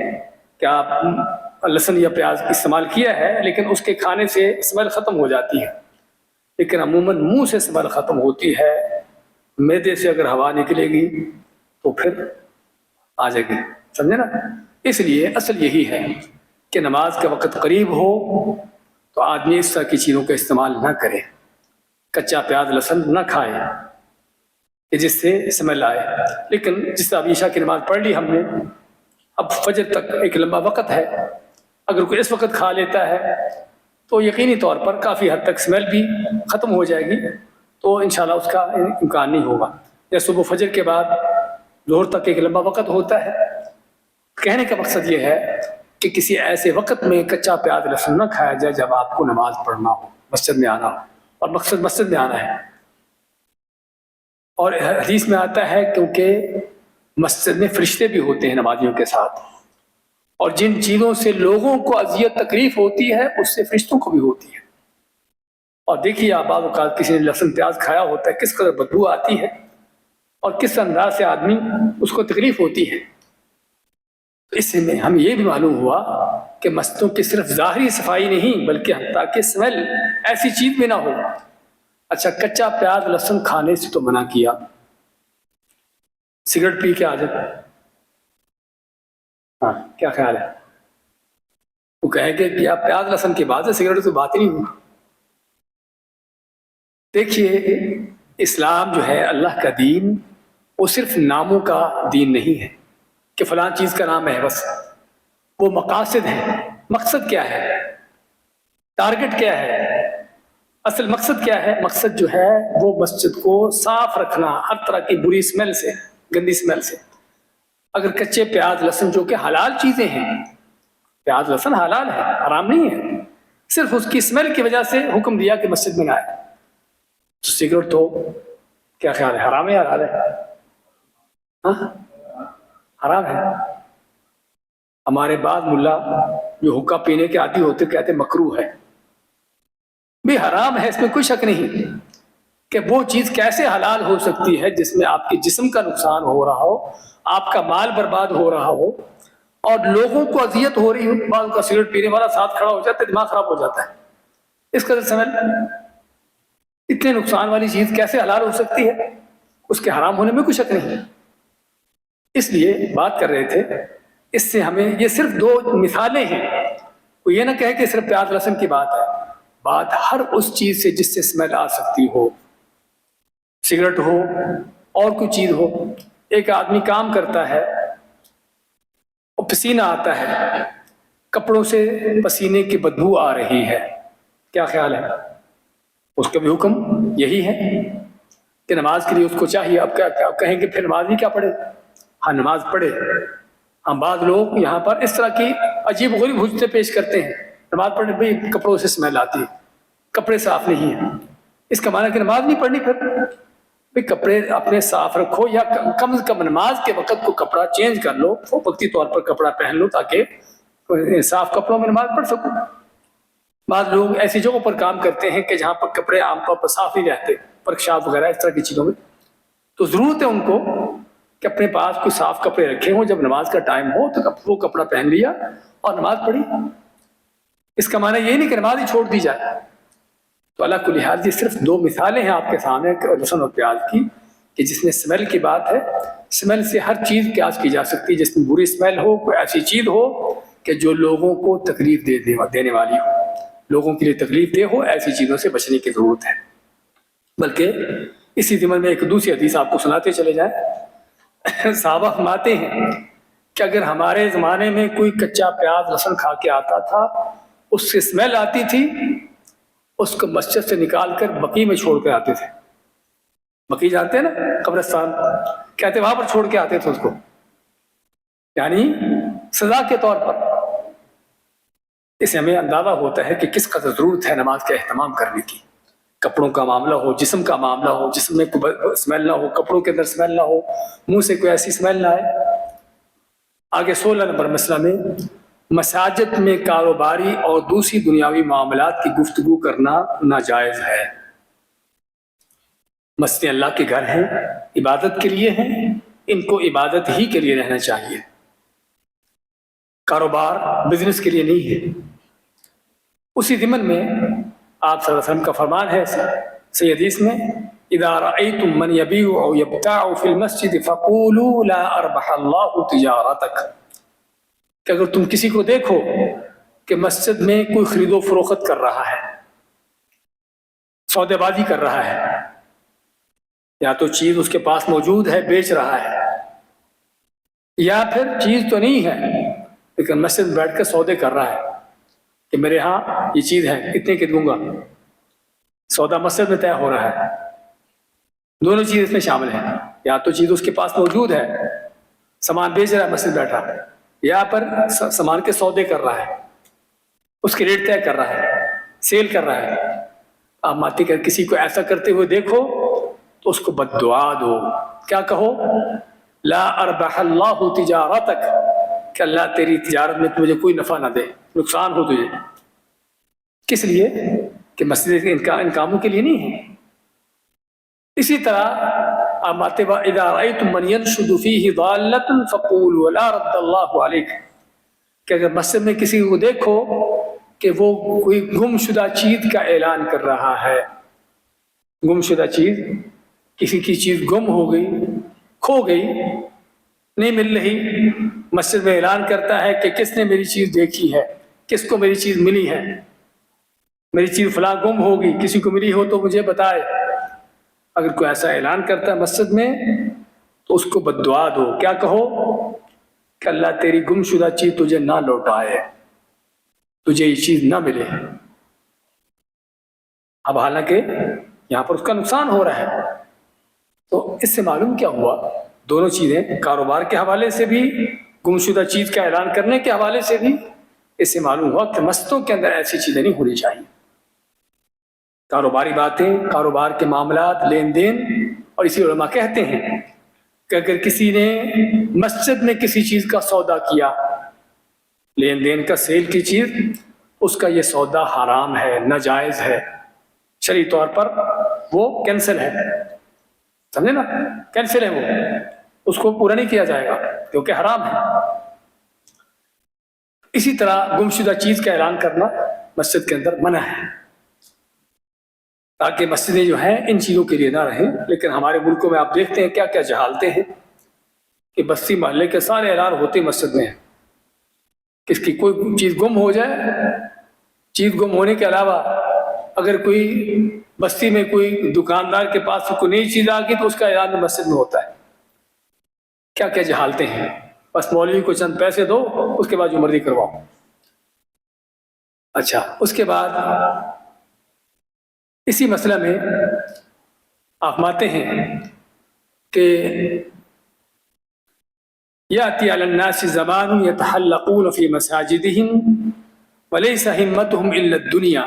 کہ آپ لہسن یا پیاز استعمال کیا ہے لیکن اس کے کھانے سے سمیل ختم ہو جاتی ہے، لیکن عموماً منہ سے سمیل ختم ہوتی ہے، معدے سے اگر ہوا نکلے گی تو پھر آ جائے گی، سمجھے نا؟ اس لیے اصل یہی ہے کہ نماز کا وقت قریب ہو تو آدمی اس طرح کی چیزوں کا استعمال نہ کرے، کچا پیاز لہسن نہ کھائے کہ جس سے سمیل آئے۔ لیکن جس طرح عشاء کی نماز پڑھ لی ہم نے، اب فجر تک ایک لمبا وقت ہے، اگر کوئی اس وقت کھا لیتا ہے تو یقینی طور پر کافی حد تک سمیل بھی ختم ہو جائے گی، تو انشاءاللہ اس کا امکان نہیں ہوگا۔ یا صبح فجر کے بعد ظہر تک ایک لمبا وقت ہوتا ہے۔ کہنے کا مقصد یہ ہے کہ کسی ایسے وقت میں کچا پیاز لہسن نہ کھایا جائے جب آپ کو نماز پڑھنا ہو، مسجد میں آنا ہو، اور مقصد مسجد میں آنا ہے۔ اور حدیث میں آتا ہے کیونکہ مسجد میں فرشتے بھی ہوتے ہیں نمازیوں کے ساتھ، اور جن چیزوں سے لوگوں کو اذیت تکلیف ہوتی ہے اس سے فرشتوں کو بھی ہوتی ہے۔ اور دیکھیے آپ بعض اوقات کسی نے لہسن پیاز کھایا ہوتا ہے، کس قدر بدبو آتی ہے اور کس انداز سے آدمی اس کو تکلیف ہوتی ہے۔ اس میں ہم یہ بھی معلوم ہوا کہ مسجدوں کی صرف ظاہری صفائی نہیں بلکہ حتیٰ کہ اسمیل ایسی چیز بھی نہ ہو۔ اچھا، کچا پیاز لہسن کھانے سے تو منع کیا، سگریٹ پی کے آ جائے، ہاں کیا خیال ہے؟ وہ کہیں گے کہ آپ پیاز لہسن کے بعد سگریٹ تو بات ہی نہیں ہوئی۔ دیکھیے اسلام جو ہے اللہ کا دین، وہ صرف ناموں کا دین نہیں ہے کہ فلاں چیز کا نام ہے بس، وہ مقاصد ہے۔ مقصد کیا ہے؟ ٹارگٹ کیا ہے؟ اصل مقصد کیا ہے؟ مقصد جو ہے وہ مسجد کو صاف رکھنا ہر طرح کی بری اسمیل سے، گندی اسمیل سے۔ اگر کچے پیاز لہسن جو کہ حلال چیزیں ہیں، پیاز لہسن حلال ہے، حرام نہیں ہے، صرف اس کی اسمیل کی وجہ سے حکم دیا کہ مسجد میں نہ آئے، تو سگریٹ تو کیا خیال ہے، حرام ہے یا حلال ہے؟ ہاں حرام ہے۔ ہمارے بعض ملا جو حقہ پینے کے عادی ہوتے کہتے مکروہ ہے، بھی حرام ہے، اس میں کوئی شک نہیں کہ وہ چیز کیسے حلال ہو سکتی ہے جس میں آپ کے جسم کا نقصان ہو رہا ہو، آپ کا مال برباد ہو رہا ہو اور لوگوں کو اذیت ہو رہی ہو۔ بعض کا سگریٹ پینے والا ساتھ کھڑا ہو جاتا ہے، دماغ خراب ہو جاتا ہے، اس قدر سمجھ، اتنے نقصان والی چیز کیسے حلال ہو سکتی ہے؟ اس کے حرام ہونے میں کوئی شک نہیں۔ اس لیے بات کر رہے تھے، اس سے ہمیں یہ صرف دو مثالیں ہیں، وہ یہ نہ کہے کہ صرف پیاز لہسن کی بات ہے، بات ہر اس چیز سے جس سے اسمیل آ سکتی ہو، سگریٹ ہو اور کوئی چیز ہو۔ ایک آدمی کام کرتا ہے اور پسینہ آتا ہے، کپڑوں سے پسینے کی بدبو آ رہی ہے، کیا خیال ہے؟ اس کا بھی حکم یہی ہے کہ نماز کے لیے اس کو چاہیے۔ اب کیا کہیں گے پھر نماز نہیں کیا پڑھے؟ ہاں نماز پڑھے۔ ہم بعض لوگ یہاں پر اس طرح کی عجیب و غریب حجتیں پیش کرتے ہیں، نماز پڑھنے بھائی کپڑوں سے اسمیل آتی ہے، کپڑے صاف نہیں ہیں، اس کا معنی کہ نماز نہیں پڑھنی، پھر بھائی کپڑے اپنے صاف رکھو، یا کم از کم نماز کے وقت کو کپڑا چینج کر لو، وقتی طور پر کپڑا پہن لو تاکہ صاف کپڑوں میں نماز پڑھ سکو۔ بعض لوگ ایسی جگہوں پر کام کرتے ہیں کہ جہاں پر کپڑے عام طور پر صاف نہیں رہتے، ورکشاپ وغیرہ اس طرح کی چیزوں میں، تو ضرورت ہے ان کو کہ اپنے پاس کوئی صاف کپڑے رکھے ہوں، جب نماز کا ٹائم ہو تو وہ کپڑا پہن لیا اور نماز پڑھی۔ اس کا معنی یہ نہیں کہ نماز ہی چھوڑ دی جائے۔ تو اللہ کل حال یہ صرف دو مثالیں ہیں آپ کے سامنے لہسن اور پیاز کی، کہ جس میں اسمیل کی بات ہے، اسمیل سے ہر چیز قیاس کی جا سکتی ہے، جس میں بری اسمیل ہو، کوئی ایسی چیز ہو کہ جو لوگوں کو تکلیف دینے والی ہو، لوگوں کے لیے تکلیف دہ ہو، ایسی چیزوں سے بچنے کی ضرورت ہے۔ بلکہ اسی ضمن میں ایک دوسری حدیث آپ کو سناتے چلے جائیں۔ صحابہ فرماتے ہیں کہ اگر ہمارے زمانے میں کوئی کچا پیاز لہسن کھا کے آتا تھا، اس سے اسمیل آتی تھی، اس کو مسجد سے نکال کر بقی میں چھوڑ کے آتے تھے۔ بقی جانتے ہیں نا، قبرستان کہتے وہاں پر چھوڑ کے آتے تھے اس کو، یعنی سزا کے طور پر۔ اس سے ہمیں اندازہ ہوتا ہے کہ کس قدر ضرورت ہے نماز کا اہتمام کرنے کی۔ کپڑوں کا معاملہ ہو، جسم کا معاملہ ہو، جسم میں کوئی اسمیل نہ ہو، کپڑوں کے اندر اسمیل نہ ہو، منہ سے کوئی ایسی اسمیل نہ آئے۔ آگے 16 نمبر مسئلہ میں مساجد میں کاروباری اور دوسری دنیاوی معاملات کی گفتگو کرنا ناجائز ہے۔ مسجد اللہ کے گھر ہیں، عبادت کے لیے ہیں، ان کو عبادت ہی کے لیے رہنا چاہیے، کاروبار بزنس کے لیے نہیں ہے۔ اسی ضمن میں آپ صلی اللہ علیہ وسلم کا فرمان ہے صحیح حدیث میں، اذا رأيتم من يبيع او يبتاع في المسجد فقولوا لا اربح الله تجارتك، کہ اگر تم کسی کو دیکھو کہ مسجد میں کوئی خرید و فروخت کر رہا ہے، سودے بازی کر رہا ہے، یا تو چیز اس کے پاس موجود ہے بیچ رہا ہے، یا پھر چیز تو نہیں ہے لیکن مسجد میں بیٹھ کر سودے کر رہا ہے کہ میرے ہاں یہ چیز ہے، اتنے کی دوں گا، سودا مسجد میں طے ہو رہا ہے۔ دونوں چیز اس میں شامل ہیں، یا تو چیز اس کے پاس موجود ہے، سامان بیچ رہا ہے مسجد بیٹھا، یا پر سامان کے سودے کر رہا ہے، اس کے ریٹ طے کر رہا ہے، سیل کر رہا ہے۔ آپ ماتی کر کسی کو ایسا کرتے ہوئے دیکھو تو اس کو بد دعا دو، کیا کہو؟ لا اربح اللہ تجارتک، کہ اللہ تیری تجارت میں تجھے کوئی نفع نہ دے، نقصان ہو تجھے۔ کس لیے؟ کہ مسجد ان کاموں کے لیے نہیں ہے۔ اسی طرح آپ آتے اذا رأيتم من ينشد فيه ضالة فقولوا لا رد اللہ علیک، کہ اگر مسجد میں کسی کو دیکھو کہ وہ کوئی گم شدہ چیز کا اعلان کر رہا ہے، گم شدہ چیز، کسی کی چیز گم ہو گئی، کھو گئی، نہیں مل رہی، مسجد میں اعلان کرتا ہے کہ کس نے میری چیز دیکھی ہے، کس کو میری چیز ملی ہے، میری چیز فلاں گم ہوگی، کسی کو ملی ہو تو مجھے بتائے۔ اگر کوئی ایسا اعلان کرتا ہے مسجد میں تو اس کو بد دعا دو، کیا کہو؟ کہ اللہ تیری گم شدہ چیز تجھے نہ لوٹائے، تجھے یہ چیز نہ ملے۔ اب حالانکہ یہاں پر اس کا نقصان ہو رہا ہے، تو اس سے معلوم کیا ہوا؟ دونوں چیزیں، کاروبار کے حوالے سے بھی، گم شدہ چیز کا اعلان کرنے کے حوالے سے بھی، اس سے معلوم ہوا کہ مسجدوں کے اندر ایسی چیزیں نہیں ہونی چاہیے۔ کاروباری باتیں، کاروبار کے معاملات، لین دین، اور اسی علماء کہتے ہیں کہ اگر کسی نے مسجد میں کسی چیز کا سودا کیا، لین دین کا، سیل کی چیز، اس کا یہ سودا حرام ہے، ناجائز ہے، شرعی طور پر وہ کینسل ہے، سمجھے نا، کینسل ہے، وہ اس کو پورا نہیں کیا جائے گا کیونکہ حرام ہے۔ اسی طرح گمشدہ چیز کا اعلان کرنا مسجد کے اندر منع ہے، تاکہ مسجدیں جو ہیں ان چیزوں کے لیے نہ رہیں۔ لیکن ہمارے ملکوں میں آپ دیکھتے ہیں کیا کیا جہالتیں ہیں کہ بستی محلے کے سارے اعلان ہوتے مسجد میں ہیں، کس کی کوئی چیز گم ہو جائے، چیز گم ہونے کے علاوہ اگر کوئی بستی میں کوئی دکاندار کے پاس کوئی نئی چیز آ گئی تو اس کا اعلان مسجد میں ہوتا ہے۔ کیا کیا جہالتیں ہیں، بس مولوی کو چند پیسے دو، اس کے بعد جو مرضی کرواؤ۔ اچھا، اس کے بعد اسی مسئلہ میں آپ ماتے ہیں کہ یاتی علی الناس زمان یتحلقون فی مساجدہم ولیس ہمتہم الا الدنیا،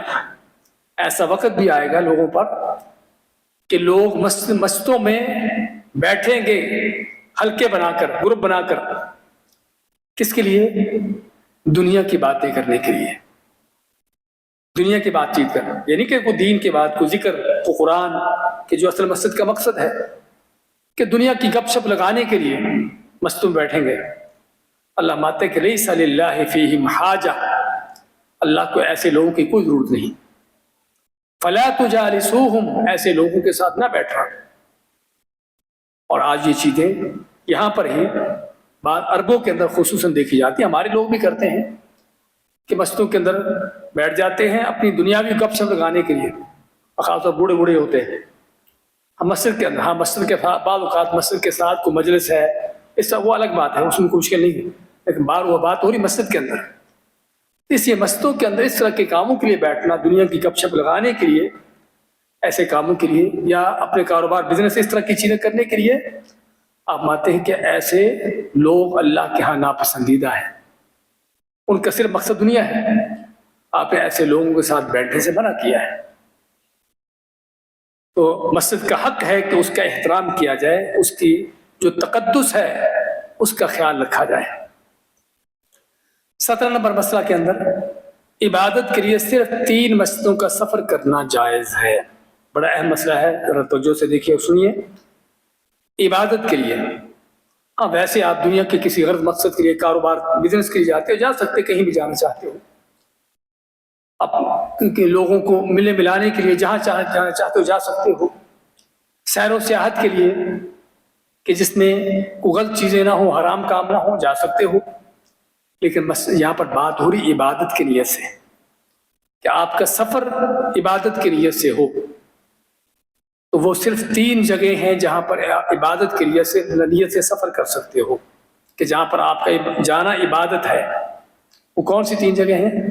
ایسا وقت بھی آئے گا لوگوں پر کہ لوگ مسجدوں میں بیٹھیں گے حلقے بنا کر، گروپ بنا کر، کس کے لیے؟ دنیا کی باتیں کرنے کے لیے، دنیا کی بات چیت کرنا، یعنی کہ کوئی دین کے بعد کوئی ذکر، کوئی قرآن، کہ جو اصل مسجد کا مقصد ہے کہ دنیا کی گپ شپ لگانے کے لیے مسجدوں میں بیٹھیں گے۔ اللہ ماتے کہ لیس للہ فیہم حاجہ، اللہ کو ایسے لوگوں کی کوئی ضرورت نہیں، فلا تجالسوہم، ایسے لوگوں کے ساتھ نہ بیٹھنا۔ اور آج یہ چیزیں یہاں پر ہی بعض عربوں کے اندر خصوصاً دیکھی جاتی ہیں، ہمارے لوگ بھی کرتے ہیں کہ مسجدوں کے اندر بیٹھ جاتے ہیں اپنی دنیاوی گپ شپ لگانے کے لیے، خاص طور بوڑھے بوڑھے ہوتے ہیں، مسجد کے اندر، ہاں مسجد کے بعض اوقات مسجد کے ساتھ کوئی مجلس ہے، اس طرح وہ الگ بات ہے، اس میں کوئی مشکل نہیں ہے، لیکن وہ بات ہو رہی مسجد کے اندر۔ اس لیے مسجدوں کے اندر اس طرح کے کاموں کے لیے بیٹھنا، دنیا کی گپ شپ لگانے کے لیے، ایسے کاموں کے لیے، یا اپنے کاروبار بزنس اس طرح کی چیزیں کرنے کے لیے، آپ مانتے ہیں کہ ایسے لوگ اللہ کے ہاں ناپسندیدہ ہیں، ان کا صرف مقصد دنیا ہے۔ آپ نے ایسے لوگوں کے ساتھ بیٹھنے سے منع کیا ہے۔ تو مسجد کا حق ہے کہ اس کا احترام کیا جائے، اس کی جو تقدس ہے اس کا خیال رکھا جائے۔ 17 نمبر مسئلہ کے اندر، عبادت کے لیے صرف 3 مسجدوں کا سفر کرنا جائز ہے۔ بڑا اہم مسئلہ ہے، ذرا توجہ سے دیکھیے اور سنیے۔ عبادت کے لیے، ہاں ویسے آپ دنیا کے کسی غرض مقصد کے لیے، کاروبار بزنس کے لیے جاتے ہو، جا سکتے، کہیں بھی جانا چاہتے ہو، اب لوگوں کو ملنے ملانے کے لیے جہاں جانا چاہتے ہو جا سکتے ہو، سیر و سیاحت کے لیے کہ جس میں کوئی غلط چیزیں نہ ہوں، حرام کام نہ ہوں، جا سکتے ہو۔ لیکن یہاں پر بات ہو رہی عبادت کی نیت سے، کہ آپ کا سفر عبادت کی نیت سے ہو، تو وہ صرف 3 جگہ ہیں جہاں پر عبادت کے لیے نیت سے سفر کر سکتے ہو، کہ جہاں پر آپ کا جانا عبادت ہے۔ وہ کون سی 3 جگہ ہیں؟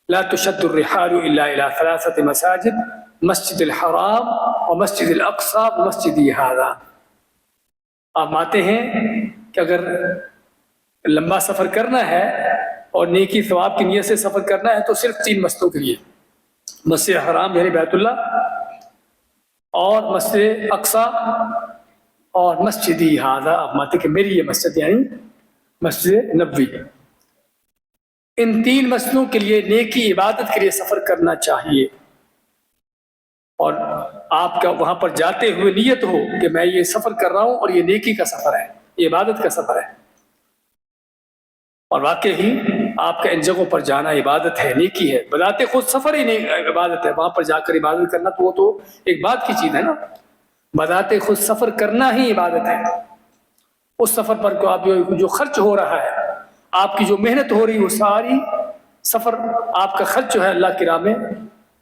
لا تشد الرحال الا الى 3 مساجد، مسجد الحرام ومسجد الاقصی ومسجدی ھذا۔ آپ مانتے ہیں کہ اگر لمبا سفر کرنا ہے اور نیکی ثواب کی نیت سے سفر کرنا ہے تو صرف 3 مسجدوں کے لیے، مسجد حرام یعنی بیت اللہ، اور مسجد اقصی، اور مسجدی ھذا، آپ مانتے کہ میری یہ مسجد یعنی مسجد نبوی۔ ان 3 مسجدوں کے لیے نیکی عبادت کے لیے سفر کرنا چاہیے، اور آپ کا وہاں پر جاتے ہوئے نیت ہو کہ میں یہ سفر کر رہا ہوں اور یہ نیکی کا سفر ہے، یہ عبادت کا سفر ہے، اور واقعی ہی آپ کا ان جگہوں پر جانا عبادت ہے، نیکی ہے، بذات خود سفر ہی نہیں عبادت ہے، وہاں پر جا کر عبادت کرنا تو وہ تو ایک بات کی چیز ہے نا، بذات خود سفر کرنا ہی عبادت ہے۔ اس سفر پر کو آپ جو خرچ ہو رہا ہے، آپ کی جو محنت ہو رہی، وہ ساری سفر آپ کا خرچ جو ہے اللہ کی راہ میں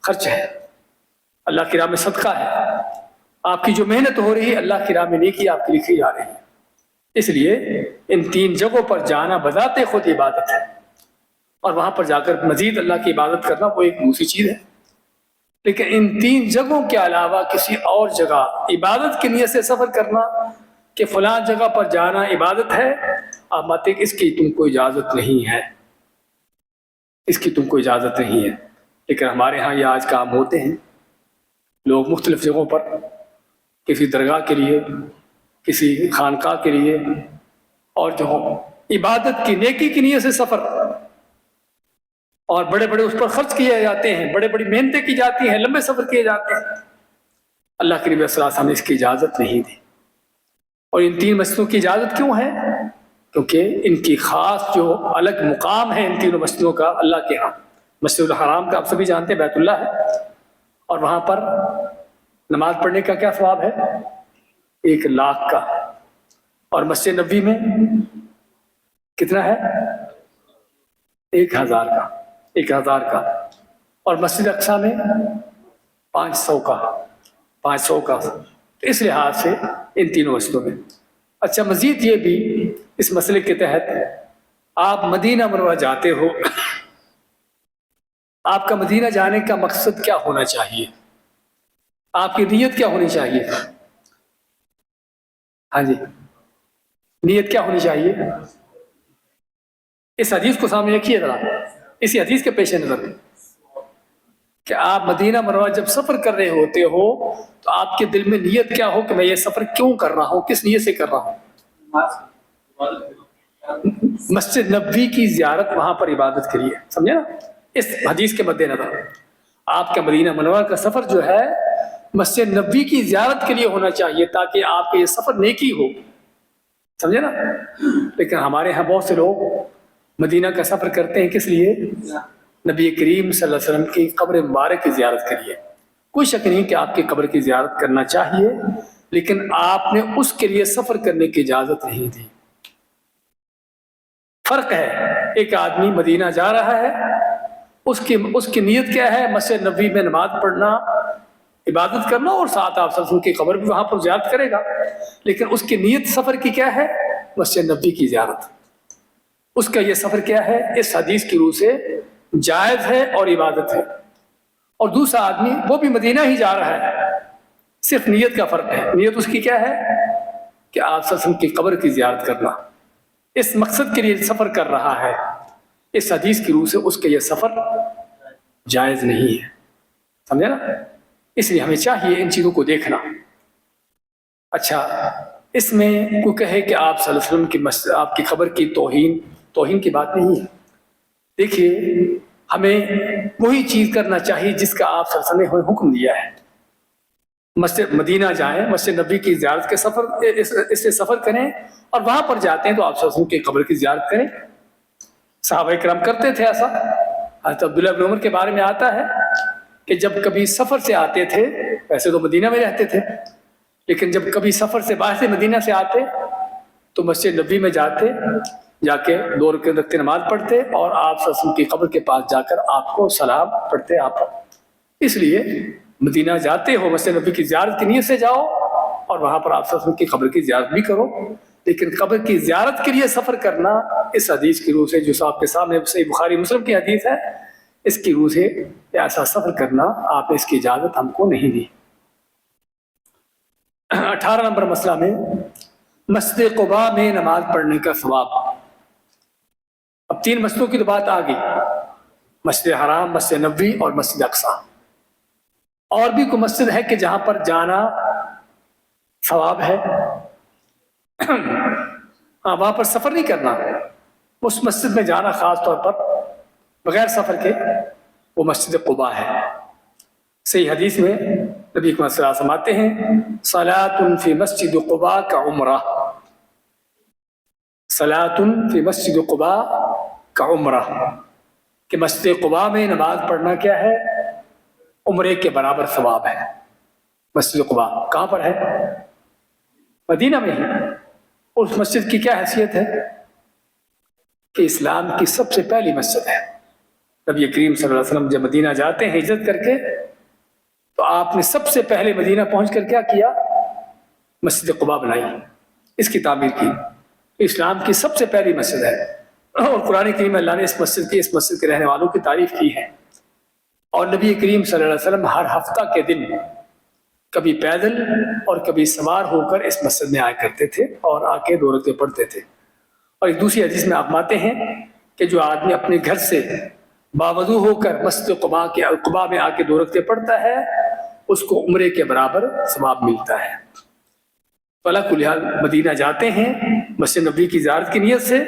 خرچ ہے، اللہ کی راہ میں صدقہ ہے، آپ کی جو محنت ہو رہی ہے اللہ کی راہ میں نیکی آپ کی لکھی جا رہی ہے۔ اس لیے ان 3 جگہوں پر جانا بذات خود عبادت ہے، اور وہاں پر جا کر مزید اللہ کی عبادت کرنا وہ ایک دوسری چیز ہے۔ لیکن ان 3 جگہوں کے علاوہ کسی اور جگہ عبادت کی نیت سے سفر کرنا، کہ فلاں جگہ پر جانا عبادت ہے، آپ مانتے کہ اس کی تم کو اجازت نہیں ہے، اس کی تم کو اجازت نہیں ہے۔ لیکن ہمارے ہاں یہ آج کام ہوتے ہیں، لوگ مختلف جگہوں پر کسی درگاہ کے لیے، کسی خانقاہ کے لیے، اور جو عبادت کی نیکی کی نیت سے سفر، اور بڑے بڑے اس پر خرچ کیے جاتے ہیں، بڑے بڑی محنتیں کی جاتی ہیں، لمبے سفر کیے جاتے ہیں، اللہ کے نبی صلی اللہ علیہ وسلم نے اس کی اجازت نہیں دی۔ اور ان 3 مسجدوں کی اجازت کیوں ہے؟ کیونکہ ان کی خاص جو الگ مقام ہے ان 3 مسجدوں کا اللہ کے ہاں۔ مسجد الحرام کا آپ سبھی جانتے ہیں بیت اللہ ہے، اور وہاں پر نماز پڑھنے کا کیا ثواب ہے؟ 1 لاکھ کا، اور مسجد نبوی میں کتنا ہے؟ 1000 کا، 1000 کا، اور مسجد اقصی میں 500 کا، 500 کا۔ تو اس لحاظ سے ان 3 مسجدوں میں۔ اچھا، مزید یہ بھی اس مسئلے کے تحت، آپ مدینہ منورہ جاتے ہو، آپ کا مدینہ جانے کا مقصد کیا ہونا چاہیے؟ آپ کی نیت کیا ہونی چاہیے؟ ہاں جی، نیت کیا ہونی چاہیے؟ اس حدیث کو سامنے رکھیے ذرا، اسی حدیث کے پیش نظر کہ آپ مدینہ منورہ جب سفر کر رہے ہوتے ہو تو آپ کے دل میں نیت کیا ہو کہ میں یہ سفر کیوں کر رہا ہوں، کس نیت سے کر رہا ہوں؟ مسجد نبوی کی زیارت، وہاں پر عبادت کے لیے، سمجھے نا؟ اس حدیث کے مد نظر آپ کا مدینہ منورہ کا سفر جو ہے مسجد نبوی کی زیارت کے لیے ہونا چاہیے، تاکہ آپ کا یہ سفر نیکی ہو، سمجھے نا؟ لیکن ہمارے ہاں بہت سے لوگ مدینہ کا سفر کرتے ہیں کس لیے؟ نبی کریم صلی اللہ علیہ وسلم کی قبر مبارک کی زیارت کے لیے۔ کوئی شک نہیں کہ آپ کی قبر کی زیارت کرنا چاہیے، لیکن آپ نے اس کے لیے سفر کرنے کی اجازت نہیں دی۔ فرق ہے، ایک آدمی مدینہ جا رہا ہے، اس کی نیت کیا ہے؟ مسجد نبوی میں نماز پڑھنا، عبادت کرنا اور ساتھ آپ صلی اللہ علیہ وسلم کی قبر بھی وہاں پر زیارت کرے گا، لیکن اس کی نیت سفر کی کیا ہے؟ مسجد نبوی کی زیارت. اس کا یہ سفر کیا ہے؟ اس حدیث کی روح سے جائز ہے اور عبادت ہے. اور دوسرا آدمی وہ بھی مدینہ ہی جا رہا ہے، صرف نیت کا فرق ہے. نیت اس کی کیا ہے کہ آپ صلی اللہ علیہ وسلم کی قبر کی زیارت کرنا، اس مقصد کے لیے سفر کر رہا ہے. اس حدیث کی روح سے اس کا یہ سفر جائز نہیں ہے. سمجھے نا؟ اس لیے ہمیں چاہیے ان چیزوں کو دیکھنا. اچھا، اس میں کوئی کہے کہ آپ صلی اللہ علیہ وسلم کی آپ کی قبر کی توہین کی بات نہیں ہے. دیکھیے، ہمیں وہی چیز کرنا چاہیے جس کا آپ صلی اللہ علیہ وسلم نے حکم دیا ہے. مسجد مدینہ جائیں، مسجد نبی کی زیارت کے اس سے سفر کریں، اور وہاں پر جاتے ہیں تو آپ صلی اللہ علیہ وسلم کی قبر کی زیارت کریں. صحابہ کرام کرتے تھے ایسا. حضرت عبداللہ بن عمر کے بارے میں آتا ہے کہ جب کبھی سفر سے آتے تھے، ویسے تو مدینہ میں رہتے تھے، لیکن جب کبھی سفر سے باہر سے مدینہ سے آتے تو مسجد نبی میں جاتے، جا کے 2 رکعت نماز پڑھتے اور آپ صلی اللہ علیہ وسلم کی قبر کے پاس جا کر آپ کو سلام پڑھتے. آپ اس لیے مدینہ جاتے ہو مسجد نبی کی زیارت کی نیت سے جاؤ، اور وہاں پر آپ صلی اللہ علیہ وسلم کی قبر کی زیارت بھی کرو. لیکن قبر کی زیارت کے لیے سفر کرنا اس حدیث کی روح سے، جو آپ کے سامنے صحیح بخاری مسلم کی حدیث ہے، اس کی روح سے ایسا سفر کرنا آپ نے اس کی اجازت ہم کو نہیں دی. 18 نمبر مسئلہ میں مسجد قباء میں نماز پڑھنے کا ثواب. اب 3 مسجدوں کی تو بات آ گئی، مسجد حرام، مسجد نبوی اور مسجد اقصی. اور بھی کوئی مسجد ہے کہ جہاں پر جانا ثواب ہے؟ ہاں، وہاں پر سفر نہیں کرنا، اس مسجد میں جانا خاص طور پر بغیر سفر کے، وہ مسجد قباء ہے. صحیح حدیث میں نبی صلی اللہ علیہ وسلم آتے ہیں، صلاۃ فی مسجد قباء کا عمرہ، صلاۃ فی مسجد قباء کا عمرہ، کہ مسجد قباء میں نماز پڑھنا کیا ہے؟ عمرے کے برابر ثواب ہے. مسجد قباء کہاں پر ہے؟ مدینہ میں ہے. اس مسجد کی کیا حیثیت ہے کہ اسلام کی سب سے پہلی مسجد ہے. نبی کریم صلی اللہ علیہ وسلم جب مدینہ جاتے ہیں ہجرت کر کے، تو آپ نے سب سے پہلے مدینہ پہنچ کر کیا کیا؟ مسجد قباء بنائی، اس کی تعمیر کی. اسلام کی سب سے پہلی مسجد ہے، اور قرآن کریم میں اللہ نے اس مسجد کے رہنے والوں کی تعریف کی ہے. اور نبی کریم صلی اللہ علیہ وسلم ہر ہفتہ کے دن کبھی پیدل اور کبھی سوار ہو کر اس مسجد میں آیا کرتے تھے اور آ کے 2 رکعتیں پڑھتے تھے. اور ایک دوسری حدیث میں آپ ماتے ہیں کہ جو آدمی اپنے گھر سے باوضو ہو کر مسجد قباء میں آ کے 2 رکعتیں پڑھتا ہے، اس کو عمرے کے برابر ثواب ملتا ہے. فلاں کل حال مدینہ جاتے ہیں مسجد نبوی کی زیارت کی نیت سے،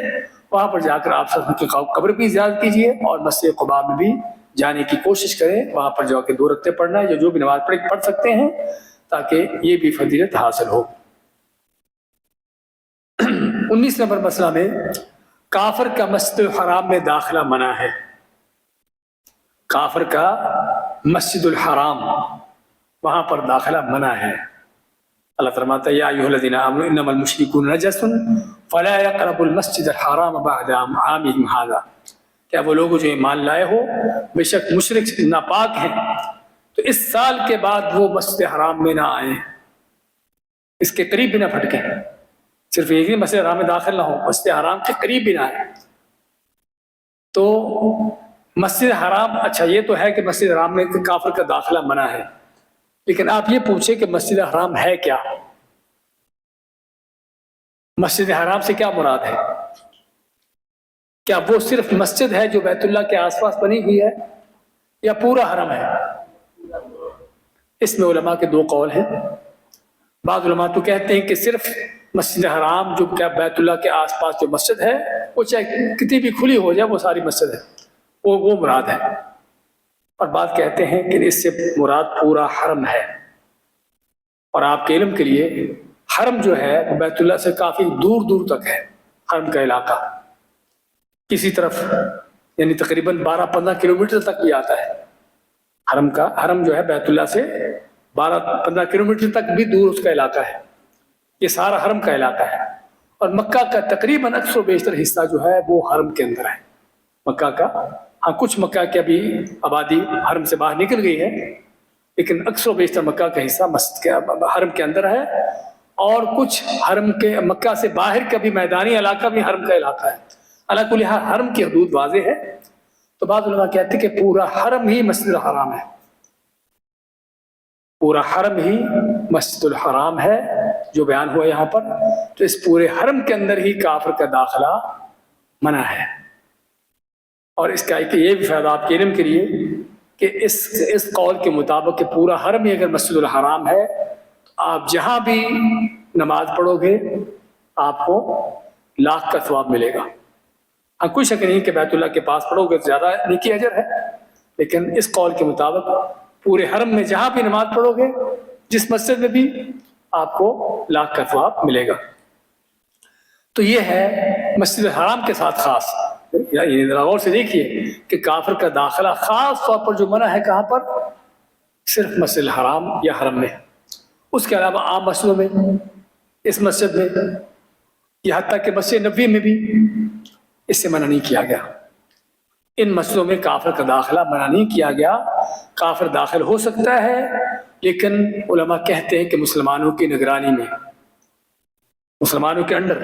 وہاں پر جا کر آپ صلی اللہ علیہ وسلم کی قبر کی زیارت کیجیے، اور مسجد قباء میں بھی جانے کی کوشش کریں. وہاں پر جا کے 2 رکعتیں پڑھنا ہے، جو بھی نماز پڑھ سکتے ہیں، تاکہ یہ بھی فضیلت حاصل ہو. 19 نمبر مسئلہ میں کافر کا مسجد الحرام میں داخلہ منع ہے. کافر کا مسجد الحرام وہاں پر داخلہ منع ہے. اللہ فرماتا ہے یا ایھا الذین آمنوا انما المشرکون نجس فلا یقربوا المسجد الحرام بعد عامهم ھذا. کیا وہ لوگ جو ایمان لائے ہو بے شک مشرک ناپاک ہیں، تو اس سال کے بعد وہ مسجد حرام میں نہ آئیں، اس کے قریب بھی نہ پھٹکیں. صرف یہ نہیں مسجد حرام میں داخل نہ ہو، مسجد حرام کے قریب بھی نہ آئیں. تو مسجد حرام، اچھا یہ تو ہے کہ مسجد حرام میں کافر کا داخلہ منع ہے، لیکن آپ یہ پوچھیں کہ مسجد حرام ہے کیا؟ مسجد حرام سے کیا مراد ہے؟ کیا وہ صرف مسجد ہے جو بیت اللہ کے آس پاس بنی ہوئی ہے، یا پورا حرم ہے؟ اس میں علماء کے 2 قول ہیں. بعض علماء تو کہتے ہیں کہ صرف مسجد حرام جو کیا بیت اللہ کے آس پاس جو مسجد ہے، وہ چاہے کتنی بھی کھلی ہو جائے وہ ساری مسجد ہے، وہ مراد ہے. اور بعض کہتے ہیں کہ اس سے مراد پورا حرم ہے. اور آپ کے علم کے لیے حرم جو ہے وہ بیت اللہ سے کافی دور دور تک ہے. حرم کا علاقہ کسی طرف یعنی تقریباً 12-15 کلومیٹر تک بھی آتا ہے. حرم جو ہے بیت اللہ سے 12-15 کلومیٹر تک بھی دور اس کا علاقہ ہے. یہ سارا حرم کا علاقہ ہے. اور مکہ کا تقریباً اکثر و بیشتر حصہ جو ہے وہ حرم کے اندر ہے. مکہ کا، ہاں کچھ مکہ کی ابھی آبادی حرم سے باہر نکل گئی ہے، لیکن اکثر و بیشتر مکہ کا حصہ مسجد کے حرم کے اندر ہے، اور کچھ حرم کے مکہ سے باہر کا بھی میدانی علاقہ بھی حرم کا علاقہ ہے۔ علی کل حال حرم کی حدود واضح ہے۔ تو بعض علماء کہتے ہیں کہ پورا حرم ہی مسجد الحرام ہے، پورا حرم ہی مسجد الحرام ہے جو بیان ہوا یہاں پر۔ تو اس پورے حرم کے اندر ہی کافر کا داخلہ منع ہے۔ اور اس کا ایک یہ بھی فائدہ آپ کے علم کے لیے کہ اس قول کے مطابق کہ پورا حرم ہی اگر مسجد الحرام ہے تو آپ جہاں بھی نماز پڑھو گے آپ کو لاکھ کا ثواب ملے گا۔ ہاں کوئی شک نہیں کہ بیت اللہ کے پاس پڑھو گے تو زیادہ نیکی اجر ہے، لیکن اس قول کے مطابق پورے حرم میں جہاں بھی نماز پڑھو گے جس مسجد میں بھی آپ کو لاکھ کا ثواب ملے گا۔ تو یہ ہے مسجد الحرام کے ساتھ خاص، یعنی ذرا غور سے دیکھیے کہ کافر کا داخلہ خاص طور پر جو منع ہے کہاں پر؟ صرف مسجد الحرام یا حرم میں۔ اس کے علاوہ عام مسجدوں میں، اس مسجد میں، یا حتیٰ کہ مسجد نبوی میں بھی اس سے منع نہیں کیا گیا۔ ان مسجدوں میں کافر کا داخلہ منع نہیں کیا گیا۔ کافر داخل ہو سکتا ہے، لیکن علماء کہتے ہیں کہ مسلمانوں کی نگرانی میں، مسلمانوں کے انڈر،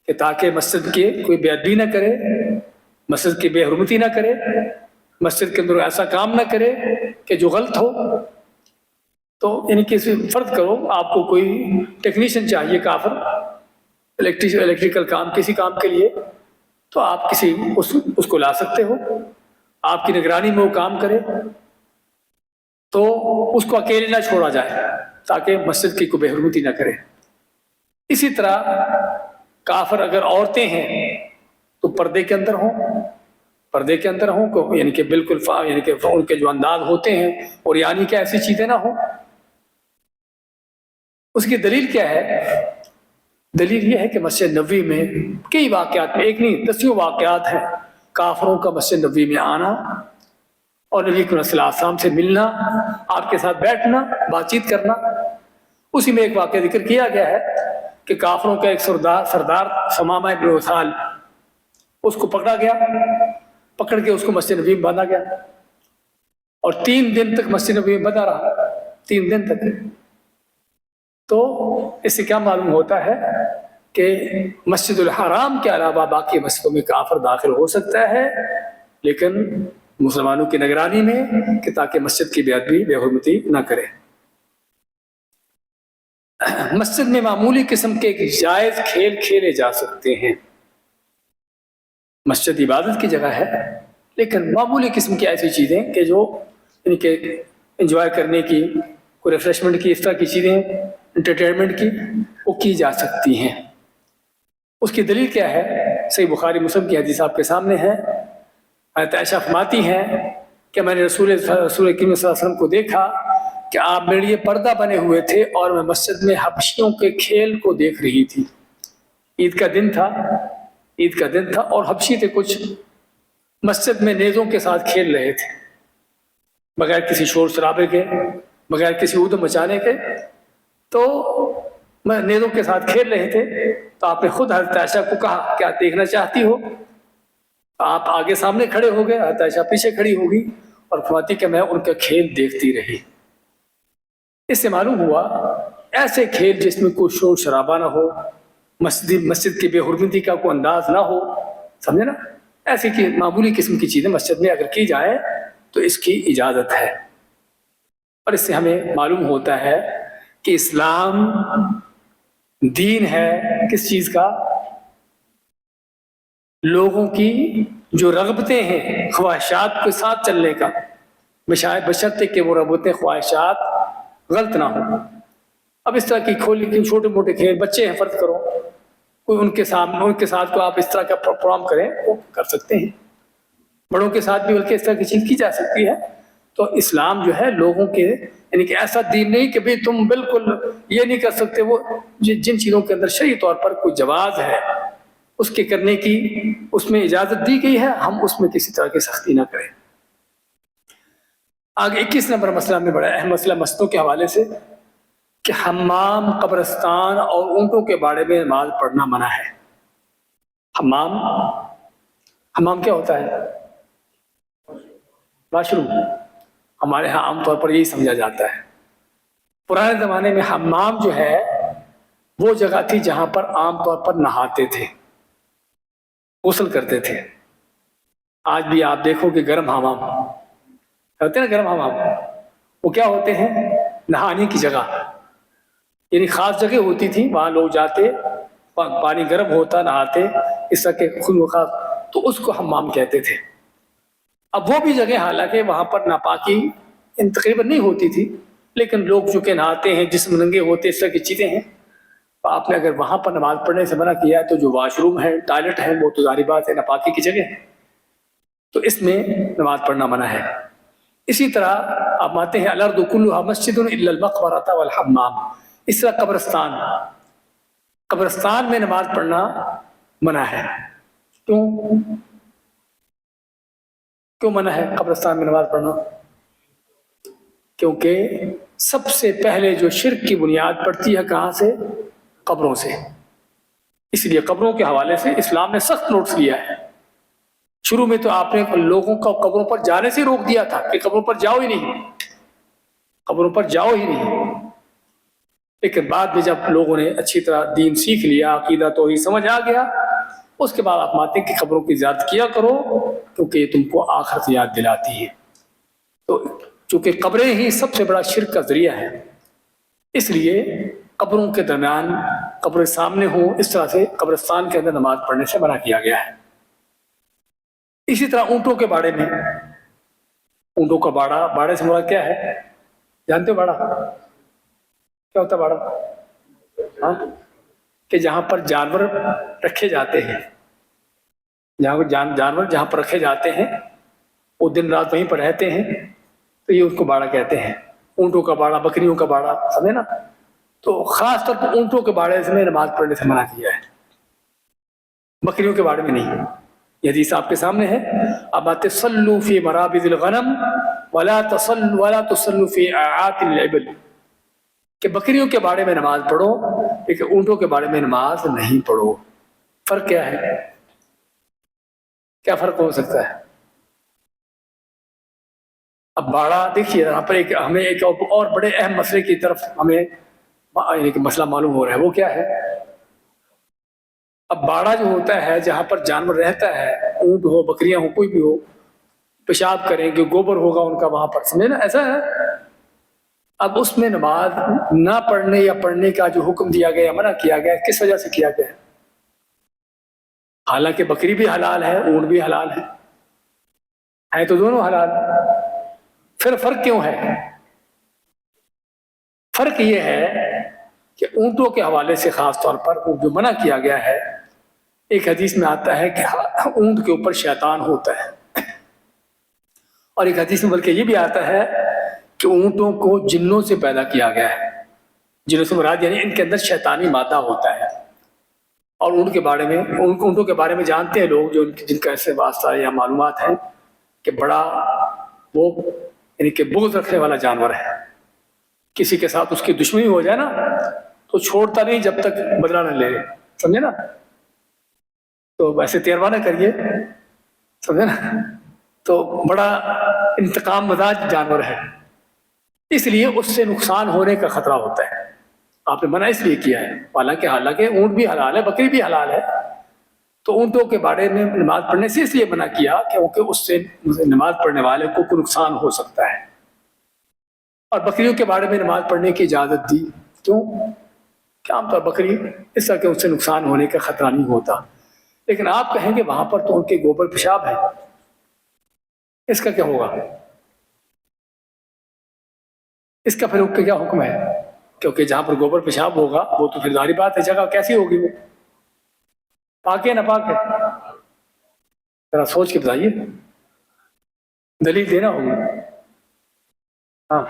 کہ تاکہ مسجد کی کوئی بے ادبی نہ کرے، مسجد کی بے حرمتی نہ کرے، مسجد کے اندر ایسا کام نہ کرے کہ جو غلط ہو۔ تو یعنی کسی فرض کرو آپ کو کوئی ٹیکنیشین چاہیے کافر، الیکٹریکل کام، کسی کام کے لیے، تو آپ کسی اس کو لا سکتے ہو، آپ کی نگرانی میں وہ کام کرے، تو اس کو اکیلے نہ چھوڑا جائے تاکہ مسجد کی کوئی بے حرمتی نہ کرے۔ اسی طرح کافر اگر عورتیں ہیں تو پردے کے اندر ہوں، پردے کے اندر ہوں، یعنی کہ بالکل یعنی کہ ان کے جو انداز ہوتے ہیں اور یعنی کہ ایسی چیزیں نہ ہوں۔ اس کی دلیل کیا ہے؟ دلیل یہ ہے کہ مسجد نبوی میں کئی واقعات میں، ایک نہیں دسیوں واقعات ہیں کافروں کا مسجد نبوی میں آنا اور نبی صلی اللہ علیہ وسلم سے ملنا، آپ کے ساتھ بیٹھنا، بات چیت کرنا۔ اسی میں ایک واقعہ ذکر کیا گیا ہے کہ کافروں کا ایک سردار ثمامہ بن اسال، اس کو پکڑا گیا، پکڑ کے اس کو مسجد نبوی میں باندھا گیا، اور 3 دن تک مسجد نبوی میں بندھا رہا، 3 دن تک۔ تو اس سے کیا معلوم ہوتا ہے کہ مسجد الحرام کے علاوہ باقی مسجدوں میں کافر داخل ہو سکتا ہے، لیکن مسلمانوں کی نگرانی میں، کہ تاکہ مسجد کی بے ادبی، بے حرمتی نہ کرے۔ مسجد میں معمولی قسم کے جائز کھیل کھیلے جا سکتے ہیں۔ مسجد عبادت کی جگہ ہے، لیکن معمولی قسم کی ایسی چیزیں کہ جو یعنی کہ انجوائے کرنے کی، کوئی ریفریشمنٹ کی، اس طرح کی چیزیں، انٹرٹینمنٹ کی، وہ کی جا سکتی ہیں۔ اس کی دلیل کیا ہے؟ صحیح بخاری مسلم کی حدیث آپ کے سامنے ہے۔ حضرت عائشہ فرماتی ہیں کہ میں نے رسول کریم صلی اللہ علیہ وسلم کو دیکھا کہ آپ میرے لیے پردہ بنے ہوئے تھے اور میں مسجد میں حبشیوں کے کھیل کو دیکھ رہی تھی۔ عید کا دن تھا اور حبشی تھے کچھ مسجد میں نیزوں کے ساتھ کھیل رہے تھے، بغیر کسی شور شرابے کے، بغیر کسی ادھم مچانے کے۔ تو میں نیزوں کے ساتھ کھیل رہے تھے، تو آپ نے خود حضرت عائشہ کو کہا کیا دیکھنا چاہتی ہو؟ آپ آگے سامنے کھڑے ہو گئے، حضرت عائشہ پیچھے کھڑی ہوگی اور فرماتی کہ میں ان کا کھیل دیکھتی رہی۔ اس سے معلوم ہوا ایسے کھیل جس میں کوئی شور شرابہ نہ ہو، مسجد کی بے حرمتی کا کوئی انداز نہ ہو، سمجھے نا، ایسی کی معمولی قسم کی چیزیں مسجد میں اگر کی جائے تو اس کی اجازت ہے۔ اور اس سے ہمیں معلوم ہوتا ہے کہ اسلام دین ہے کس چیز کا؟ لوگوں کی جو رغبتیں ہیں، خواہشات کے ساتھ چلنے کا، بشرطے کہ وہ رغبتیں، خواہشات غلط نہ ہوں۔ اب اس طرح کی چھوٹے موٹے کھیل، بچے ہیں فرض کرو، کوئی ان کے ساتھ کو آپ اس طرح کا پروگرام کریں، وہ کر سکتے ہیں۔ بڑوں کے ساتھ بھی بلکہ اس طرح کی چیز کی جا سکتی ہے۔ تو اسلام جو ہے لوگوں کے یعنی کہ ایسا دین نہیں کہ بھئی تم بالکل یہ نہیں کر سکتے، وہ جن چیزوں کے اندر شرعی طور پر کوئی جواز ہے اس کے کرنے کی، اس میں اجازت دی گئی ہے، ہم اس میں کسی طرح کی سختی نہ کریں۔ آگے 21 نمبر مسئلہ میں بڑا اہم مسئلہ مسجدوں کے حوالے سے کہ حمام، قبرستان اور اونٹوں کے باڑے میں نماز پڑھنا منع ہے۔ حمام کیا ہوتا ہے؟ Wash room. ہمارے ہاں عام طور پر یہی سمجھا جاتا ہے۔ پرانے زمانے میں حمام جو ہے وہ جگہ تھی جہاں پر عام طور پر نہاتے تھے، غسل کرتے تھے۔ آج بھی آپ دیکھو کہ گرم حمام ہوتے ہیں نا، گرم حمام وہ کیا ہوتے ہیں؟ نہانے کی جگہ، یعنی خاص جگہ ہوتی تھی، وہاں لوگ جاتے، پانی گرم ہوتا، نہاتے اس طرح کے خاص، تو اس کو حمام کہتے تھے۔ اب وہ بھی جگہ حالانکہ وہاں پر ناپاکی تقریباً نہیں ہوتی تھی، لیکن لوگ چونکہ نہاتے ہیں، جسم ننگے ہوتے، اس طرح کی چیزیں ہیں، تو آپ نے اگر وہاں پر نماز پڑھنے سے منع کیا ہے تو جو واش روم ہے، ٹوائلٹ ہے، وہ تو ظاہری بات ہے ناپاکی کی جگہ ہے، تو اس میں نماز پڑھنا منع ہے۔ اسی طرح آپ مانتے ہیں الارض کلھا مسجد الا المقبرۃ والحمام، اس طرح قبرستان میں نماز پڑھنا منع ہے۔ کیوں منع ہے قبرستان میں نماز پڑھنا؟ کیونکہ سب سے پہلے جو شرک کی بنیاد پڑتی ہے کہاں سے؟ قبروں سے۔ اس لیے قبروں کے حوالے سے اسلام نے سخت نوٹس لیا ہے۔ شروع میں تو آپ نے لوگوں کو قبروں پر جانے سے روک دیا تھا کہ قبروں پر جاؤ ہی نہیں، قبروں پر جاؤ ہی نہیں، لیکن بعد میں جب لوگوں نے اچھی طرح دین سیکھ لیا، عقیدہ توحید سمجھ آ گیا، اس کے بعد آپ مانتے ہیں کہ قبروں کی زیارت کیا کرو کیونکہ یہ تم کو آخرت یاد دلاتی ہے۔ تو چونکہ قبریں ہی سب سے بڑا شرک کا ذریعہ ہے، اس لیے قبروں کے درمیان قبریں سامنے ہوں، اس طرح سے قبرستان کے اندر نماز پڑھنے سے منع کیا گیا ہے۔ اسی طرح اونٹوں کے باڑے میں، اونٹوں کا باڑا، باڑے سے مراد کیا ہے جانتے ہو؟ باڑا کیا ہوتا ہے؟ باڑا کہ جہاں پر جانور رکھے جاتے ہیں، جانور جہاں پر رکھے جاتے ہیں وہ دن رات وہیں پر رہتے ہیں، تو یہ اس کو باڑا کہتے ہیں۔ اونٹوں کا باڑا، بکریوں کا باڑا، سمجھے نا؟ تو خاص طور پر اونٹوں کے باڑے میں نماز پڑھنے سے منع کیا ہے، بکریوں کے باڑے میں نہیں۔ یہ حدیث آپ کے سامنے ہے، اب آتے صلوا فی مرابض الغنم ولا تصلوا فی اعات الابل، کہ بکریوں کے باڑے میں نماز پڑھو لیکن اونٹوں کے باڑے میں نماز نہیں پڑھو۔ فرق کیا ہے؟ کیا فرق ہو سکتا ہے؟ اب باڑا دیکھیے یہاں پر ہمیں ایک اور بڑے اہم مسئلے کی طرف ہمیں ایک مسئلہ معلوم ہو رہا ہے، وہ کیا ہے؟ اب باڑا جو ہوتا ہے جہاں پر جانور رہتا ہے، اونٹ ہو، بکریاں ہو، کوئی بھی ہو، پیشاب کریں گے، گوبر ہوگا ان کا وہاں پر، سمجھے نا؟ ایسا ہے۔ اب اس میں نماز نہ پڑھنے یا پڑھنے کا جو حکم دیا گیا، منع کیا گیا، کس وجہ سے کیا گیا؟ حالانکہ بکری بھی حلال ہے، اونٹ بھی حلال ہے تو دونوں حلال، پھر فرق کیوں ہے؟ فرق یہ ہے کہ اونٹوں کے حوالے سے خاص طور پر جو منع کیا گیا ہے، ایک حدیث میں آتا ہے کہ اونٹ کے اوپر شیطان ہوتا ہے، اور ایک حدیث میں بلکہ یہ بھی آتا ہے کہ اونٹوں کو جنوں سے پیدا کیا گیا ہے۔ جنوں سے مراد یعنی ان کے اندر شیطانی مادہ ہوتا ہے۔ اور اونٹوں کے بارے میں جانتے ہیں لوگ جن کا ایسے واسطہ یا معلومات ہیں کہ بڑا وہ یعنی کہ بغض رکھنے والا جانور ہے، کسی کے ساتھ اس کی دشمنی ہو جائے نا تو چھوڑتا نہیں جب تک بدلہ نہ لے، سمجھے نا؟ تو ویسے تیروا نہ کریے، سمجھے نا؟ تو بڑا انتقام مزاج جانور ہے، اس لیے اس سے نقصان ہونے کا خطرہ ہوتا ہے۔ آپ نے منع اس لیے کیا ہے، حالانکہ اونٹ بھی حلال ہے، بکری بھی حلال ہے، تو اونٹوں کے بارے میں نماز پڑھنے سے اس لیے منع کیا کیونکہ اس سے نماز پڑھنے والے کو کوئی نقصان ہو سکتا ہے۔ اور بکریوں کے بارے میں نماز پڑھنے کی اجازت دی، کیوں؟ کہ عام طور بکری اس طرح کہ اس سے نقصان ہونے کا خطرہ نہیں ہوتا۔ لیکن آپ کہیں گے وہاں پر تو ان کے گوبر پیشاب ہے، اس کا کیا ہوگا؟ اس کا پھر کیا حکم ہے؟ کیونکہ جہاں پر گوبر پیشاب ہوگا وہ تو پھر ظاہری بات ہے جگہ کیسی ہوگی، وہ پاک ہے نہ پاک ہے؟ ذرا سوچ کے بتائیے، دلیل دینا ہوگی۔ ہاں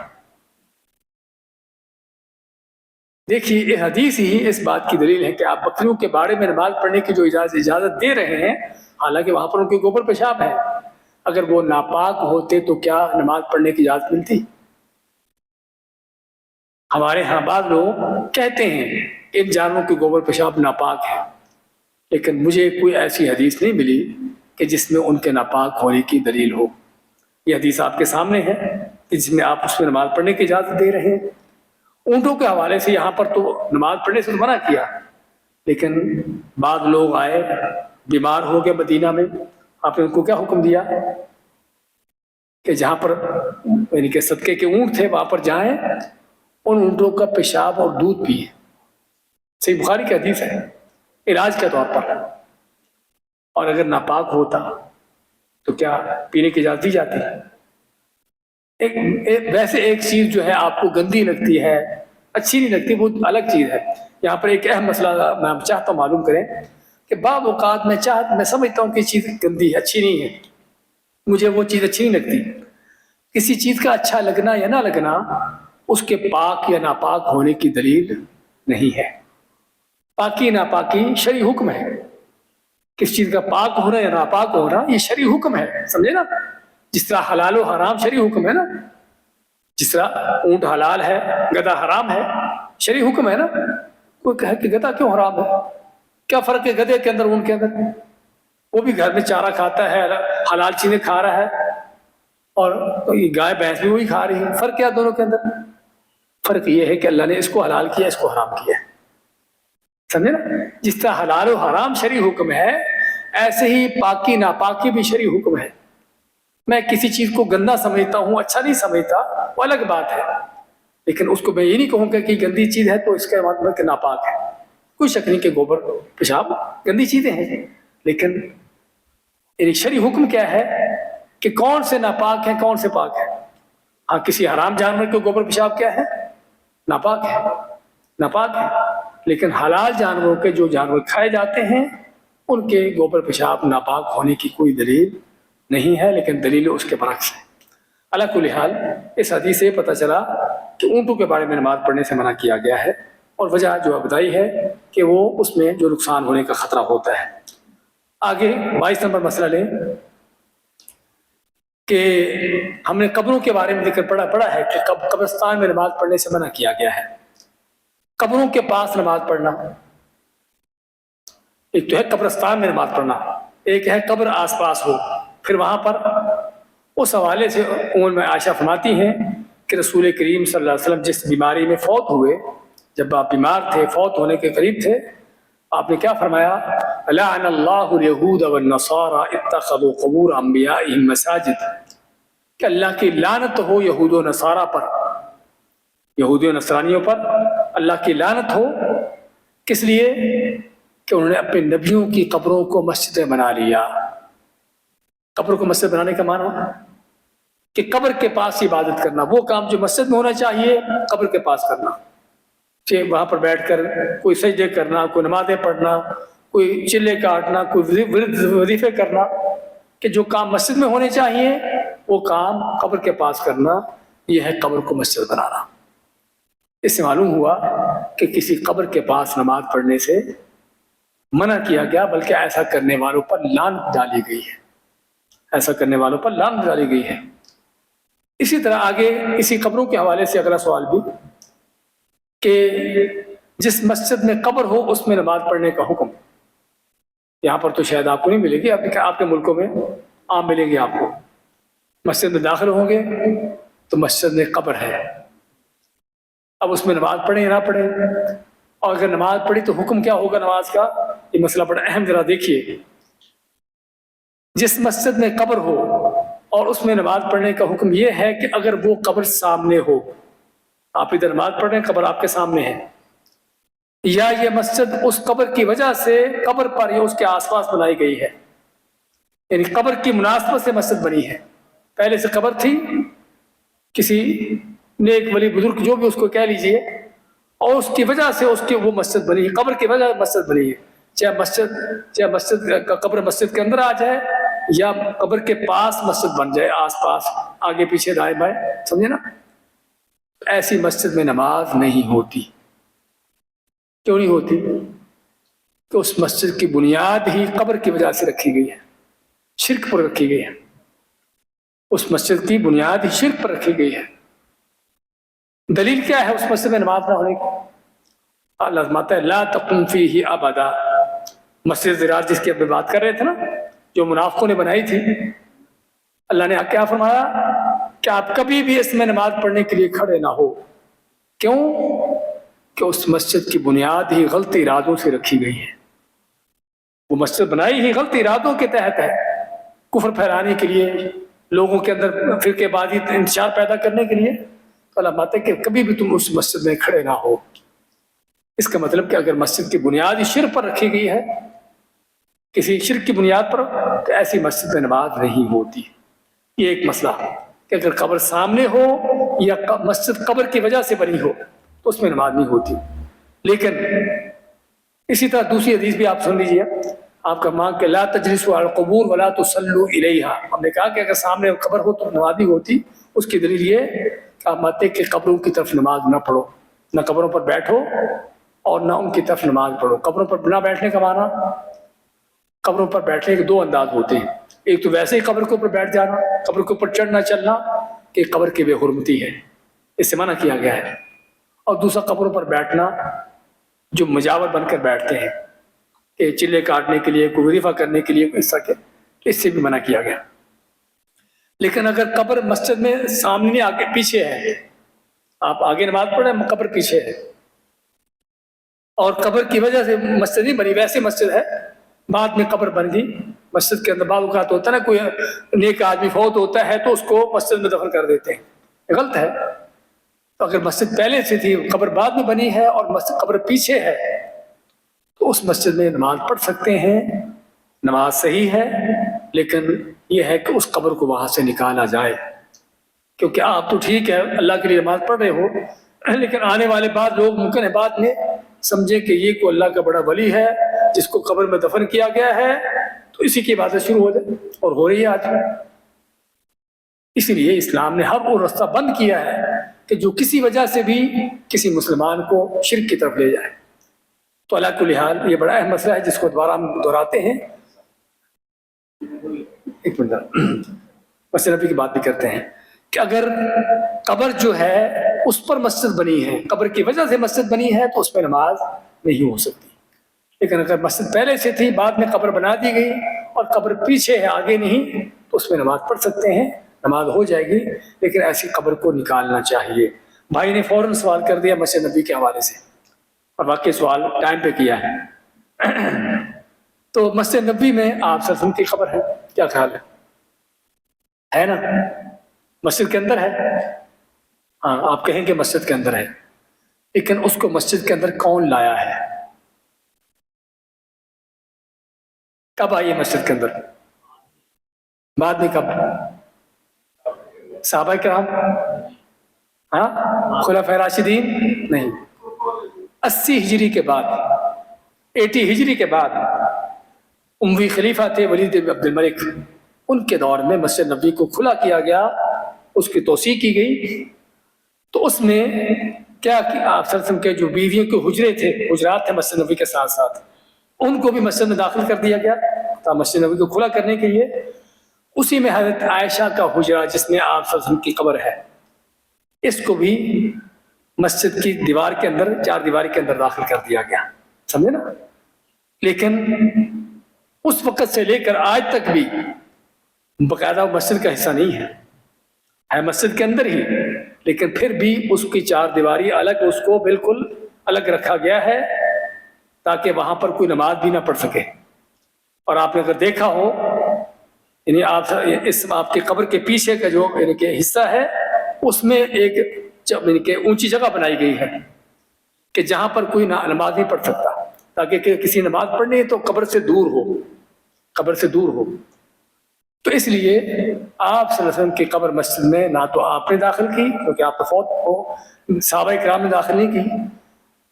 دیکھیے یہ حدیث ہی اس بات کی دلیل ہے کہ آپ بکریوں کے باڑے میں نماز پڑھنے کی جو اجازت دے رہے ہیں، حالانکہ وہاں پر ان کے گوبر پیشاب ہے، اگر وہ ناپاک ہوتے تو کیا نماز پڑھنے کی اجازت ملتی؟ ہمارے ہاں بعض لوگ کہتے ہیں کہ ان جانوروں کے گوبر پیشاب ناپاک ہے، لیکن مجھے کوئی ایسی حدیث نہیں ملی کہ جس میں ان کے ناپاک ہونے کی دلیل ہو۔ یہ حدیث آپ کے سامنے ہے، کہ جس میں آپ اس میں نماز پڑھنے کی اجازت دے رہے ہیں. اونٹوں کے حوالے سے یہاں پر تو نماز پڑھنے سے منع کیا، لیکن بعض لوگ آئے بیمار ہو گئے مدینہ میں، آپ نے ان کو کیا حکم دیا کہ جہاں پر یعنی کہ صدقے کے اونٹ تھے وہاں پر جائیں، ان اونٹوں کا پیشاب اور دودھ پیئیں. صحیح بخاری کی حدیث ہے، علاج کے طور پر. اور اگر ناپاک ہوتا تو کیا پینے کی اجازت دی جاتی ہے؟ ویسے ایک چیز جو ہے آپ کو گندی لگتی ہے، اچھی نہیں لگتی، وہ الگ چیز ہے. یہاں پر ایک اہم مسئلہ میں چاہتا ہوں معلوم کریں کہ بعض اوقات میں سمجھتا ہوں کہ چیز گندی ہے، اچھی نہیں ہے، مجھے وہ چیز اچھی نہیں لگتی. کسی چیز کا اچھا لگنا یا نہ لگنا اس کے پاک یا ناپاک ہونے کی دلیل نہیں ہے. پاکی ناپاکی شرعی حکم ہے. کس چیز کا پاک ہونا یا ناپاک ہونا یہ شرعی حکم ہے، سمجھے نا. جس طرح حلال و حرام شرعی حکم ہے نا، جس طرح اونٹ حلال ہے گدھا حرام ہے، شرعی حکم ہے نا. کوئی کہے کہ گدھا کیوں حرام ہے؟ کیا فرق ہے گدھے کے اندر اونٹ کے اندر؟ وہ بھی گھر میں چارہ کھاتا ہے، حلال چیزیں کھا رہا ہے، اور گائے بھینس بھی وہی کھا رہی ہے. فرق کیا دونوں کے اندر؟ فرق یہ ہے کہ اللہ نے اس کو حلال کیا، اس کو حرام کیا، سمجھے نا. جس طرح حلال و حرام شرعی حکم ہے، ایسے ہی پاکی ناپاکی بھی شرعی حکم ہے. میں کسی چیز کو گندا سمجھتا ہوں، اچھا نہیں سمجھتا، وہ الگ بات ہے، لیکن اس کو میں یہ نہیں کہوں گا کہ گندی چیز ہے تو اس کا مطلب کہ ناپاک ہے. کوئی شک نہیں کہ گوبر پیشاب گندی چیزیں ہیں، لیکن یعنی شرعی حکم کیا ہے کہ کون سے ناپاک ہیں کون سے پاک ہیں. ہاں کسی حرام جانور کے گوبر پیشاب کیا ہے؟ ناپاک ہے، ناپاک ہے. لیکن حلال جانوروں کے جو جانور کھائے جاتے ہیں ان کے گوبر پیشاب ناپاک ہونے کی کوئی دلیل نہیں ہے، لیکن دلیل اس کے برعکس ہے. اللہ کل حال اس حدیث سے پتہ چلا کہ اونٹوں کے بارے میں نماز پڑھنے سے منع کیا گیا ہے، اور وجہ جو بتائی ہے کہ وہ اس میں جو نقصان ہونے کا خطرہ ہوتا ہے. آگے 22 نمبر مسئلہ لیں کہ ہم نے قبروں کے بارے میں ذکر پڑھا ہے کہ قبرستان میں نماز پڑھنے سے منع کیا گیا ہے. قبروں کے پاس نماز پڑھنا، ایک تو ہے قبرستان میں نماز پڑھنا، ایک ہے قبر آس پاس ہو. پھر وہاں پر اس حوالے سے ام عائشہ فرماتی ہیں کہ رسول کریم صلی اللہ علیہ وسلم جس بیماری میں فوت ہوئے، جب آپ بیمار تھے، فوت ہونے کے قریب تھے، آپ نے کیا فرمایا؟ لعن اللہ الیہود والنصارى اتخذوا قبور انبیائهم مساجد، کہ اللہ کی لعنت ہو یہود و نصارہ پر، یہودی و نصرانیوں پر اللہ کی لعنت ہو. کس لیے؟ کہ انہوں نے اپنے نبیوں کی قبروں کو مسجدیں بنا لیا. قبر کو مسجد بنانے کا معنی کہ قبر کے پاس عبادت کرنا، وہ کام جو مسجد میں ہونا چاہیے قبر کے پاس کرنا، کہ وہاں پر بیٹھ کر کوئی سجدے کرنا، کوئی نمازیں پڑھنا، کوئی چلے کاٹنا، کوئی وظیفے کرنا، کہ جو کام مسجد میں ہونے چاہیے وہ کام قبر کے پاس کرنا، یہ ہے قبر کو مسجد بنانا. اس سے معلوم ہوا کہ کسی قبر کے پاس نماز پڑھنے سے منع کیا گیا، بلکہ ایسا کرنے والوں پر لعنت ڈالی گئی ہے، ایسا کرنے والوں پر لعنت ڈالی گئی ہے. اسی طرح آگے اسی قبروں کے حوالے سے اگلا سوال بھی کہ جس مسجد میں قبر ہو اس میں نماز پڑھنے کا حکم. یہاں پر تو شاید آپ کو نہیں ملے گی، آپ کے ملکوں میں عام ملیں گے. آپ کو مسجد میں داخل ہوں گے تو مسجد میں قبر ہے، اب اس میں نماز پڑھیں یا نہ پڑھیں، اور اگر نماز پڑھی تو حکم کیا ہوگا نماز کا؟ یہ مسئلہ بڑا اہم، ذرا دیکھیے. جس مسجد میں قبر ہو اور اس میں نماز پڑھنے کا حکم یہ ہے کہ اگر وہ قبر سامنے ہو، آپ ادھر نماز پڑھ رہے ہیں، قبر آپ کے سامنے ہے، یا یہ مسجد اس قبر کی وجہ سے قبر پر یا اس کے آس پاس بنائی گئی ہے، یعنی قبر کی مناسبت سے مسجد بنی ہے. پہلے سے قبر تھی، کسی نیک ولی بزرگ جو بھی اس کو کہہ لیجئے، اور اس کی وجہ سے اس کی وہ مسجد بنی ہے، قبر کی وجہ سے مسجد بنی ہے. چاہے مسجد کا قبر مسجد کے اندر آ جائے یا قبر کے پاس مسجد بن جائے، آس پاس آگے پیچھے دائیں بائیں، سمجھے نا. ایسی مسجد میں نماز نہیں ہوتی. کیوں نہیں ہوتی؟ کہ اس مسجد کی بنیاد ہی قبر کی وجہ سے رکھی گئی ہے، شرک پر رکھی گئی ہے. اس مسجد کی بنیاد ہی شرک پر رکھی گئی ہے. دلیل کیا ہے اس مسجد میں نماز نہ ہونے کی؟ اللہ فرماتا ہے لا تقم فیہ ابدا. مسجد ضرار جس کی اب بات کر رہے تھے نا، جو منافقوں نے بنائی تھی، اللہ نے کیا فرمایا کہ آپ کبھی بھی اس میں نماز پڑھنے کے لیے کھڑے نہ ہو. کیوں؟ کہ اس مسجد کی بنیاد ہی غلط ارادوں سے رکھی گئی ہے. وہ مسجد بنائی ہی غلط ارادوں کے تحت ہے، کفر پھیلانے کے لیے، لوگوں کے اندر فرقے بازی انتشار پیدا کرنے کے لیے. تو اللہ ماتے کہ کبھی بھی تم اس مسجد میں کھڑے نہ ہو. اس کا مطلب کہ اگر مسجد کی بنیاد ہی شرک پر رکھی گئی ہے، کسی شرک کی بنیاد پر، تو ایسی مسجد میں نماز نہیں ہوتی. یہ ایک مسئلہ ہے کہ اگر قبر سامنے ہو یا مسجد قبر کی وجہ سے بنی ہو تو اس میں نماز نہیں ہوتی. لیکن اسی طرح دوسری حدیث بھی آپ سن لیجیے. آپ کا مانگ کہ لا تجلسوا علی القبور ولا تصلوا الیہا. ہم نے کہا کہ اگر سامنے قبر ہو تو نماز نہیں ہوتی. اس کی دلیل یہ کہ آپ مانتے کہ قبروں کی طرف نماز نہ پڑھو، نہ قبروں پر بیٹھو اور نہ ان کی طرف نماز پڑھو. قبروں پر نہ بیٹھنے کا معنی، قبروں پر بیٹھنے کے دو انداز ہوتے ہیں. ایک تو ویسے ہی قبر کے اوپر بیٹھ جانا، قبر کے اوپر چڑھنا چلنا، کہ قبر کی بے حرمتی ہے، اس سے منع کیا گیا ہے. اور دوسرا قبروں پر بیٹھنا جو مجاور بن کر بیٹھتے ہیں، کہ چلے کاٹنے کے لیے، کوئی وظیفہ کرنے کے لیے، اس طرح کے، اس سے بھی منع کیا گیا. لیکن اگر قبر مسجد میں سامنے آگے پیچھے ہے، آپ آگے نماز پڑھ رہے ہیں، قبر پیچھے ہے، اور قبر کی وجہ سے مسجد نہیں بنی، ویسے مسجد ہے، بعد میں قبر بن گئی مسجد کے اندر. بعض اوقات ہوتا ہے نا، کوئی نیک آدمی فوت ہوتا ہے تو اس کو مسجد میں دفن کر دیتے ہیں، یہ غلط ہے. تو اگر مسجد پہلے سے تھی، قبر بعد میں بنی ہے اور مسجد قبر پیچھے ہے، تو اس مسجد میں نماز پڑھ سکتے ہیں، نماز صحیح ہے. لیکن یہ ہے کہ اس قبر کو وہاں سے نکالا جائے. کیونکہ آپ تو ٹھیک ہے اللہ کے لیے نماز پڑھ رہے ہو، لیکن آنے والے بعد لوگ ممکن ہے بعد میں سمجھے کہ یہ کوئی اللہ کا بڑا ولی ہے جس کو قبر میں دفن کیا گیا ہے، تو اسی کی عبادت شروع ہو جائے، اور ہو رہی ہے آج. اسی لیے اسلام نے ہر وہ راستہ بند کیا ہے کہ جو کسی وجہ سے بھی کسی مسلمان کو شرک کی طرف لے جائے. تو اللہ کل حال یہ بڑا اہم مسئلہ ہے جس کو دوبارہ ہم دہراتے ہیں. ایک منٹ، مسجد نبی کی بات بھی کرتے ہیں کہ اگر قبر جو ہے اس پر مسجد بنی ہے، قبر کی وجہ سے مسجد بنی ہے، تو اس میں نماز نہیں ہو سکتی. لیکن اگر مسجد پہلے سے تھی، بعد میں قبر بنا دی گئی اور قبر پیچھے ہے آگے نہیں، تو اس میں نماز پڑھ سکتے ہیں، نماز ہو جائے گی. لیکن ایسی قبر کو نکالنا چاہیے. بھائی نے فوراً سوال کر دیا مسجد نبی کے حوالے سے، اور واقعی سوال ٹائم پہ کیا ہے. تو مسجد نبی میں آپ صلی اللہ علیہ وسلم کی قبر ہے، کیا خیال ہے نا؟ مسجد کے اندر ہے. ہاں، آپ کہیں کہ مسجد کے اندر ہے، لیکن اس کو مسجد کے اندر کون لایا ہے؟ کب آئی ہے مسجد کے اندر؟ بعد میں کب؟ صحابہ کرام؟ ہاں، خلفائے راشدین؟ نہیں، 80 ہجری کے بعد، 80 ہجری کے بعد اموی خلیفہ تھے ولید بن عبد الملک، ان کے دور میں مسجد نبوی کو کھلا کیا گیا، اس کی توسیع کی گئی. تو اس میں کیا کہ آپ صلی اللہ علیہ وسلم کے جو بیویوں کے حجرے تھے، حجرات تھے مسجد نبوی کے ساتھ ساتھ، ان کو بھی مسجد میں داخل کر دیا گیا تھا مسجد نبوی کو کھلا کرنے کے لیے. اسی میں حضرت عائشہ کا حجرہ جس میں آپ صلی اللہ علیہ وسلم کی قبر ہے، اس کو بھی مسجد کی دیوار کے اندر، چار دیواری کے اندر داخل کر دیا گیا. سمجھے نا؟ لیکن اس وقت سے لے کر آج تک بھی باقاعدہ مسجد کا حصہ نہیں ہے مسجد کے اندر ہی، لیکن پھر بھی اس کی چار دیواری الگ، اس کو بالکل الگ رکھا گیا ہے تاکہ وہاں پر کوئی نماز بھی نہ پڑھ سکے. اور آپ نے اگر دیکھا ہو، یعنی آپ کی قبر کے پیچھے کا جو یعنی کہ حصہ ہے، اس میں ایک یعنی کہ اونچی جگہ بنائی گئی ہے کہ جہاں پر کوئی نماز نہیں پڑھ سکتا، تاکہ کسی نماز پڑھنی ہے تو قبر سے دور ہو، قبر سے دور ہو. تو اس لیے آپ صلی اللہ علیہ وسلم کی قبر مسجد میں نہ تو آپ نے داخل کی کیونکہ آپ فوت ہو، صحابہ کرام نے داخل نہیں کی،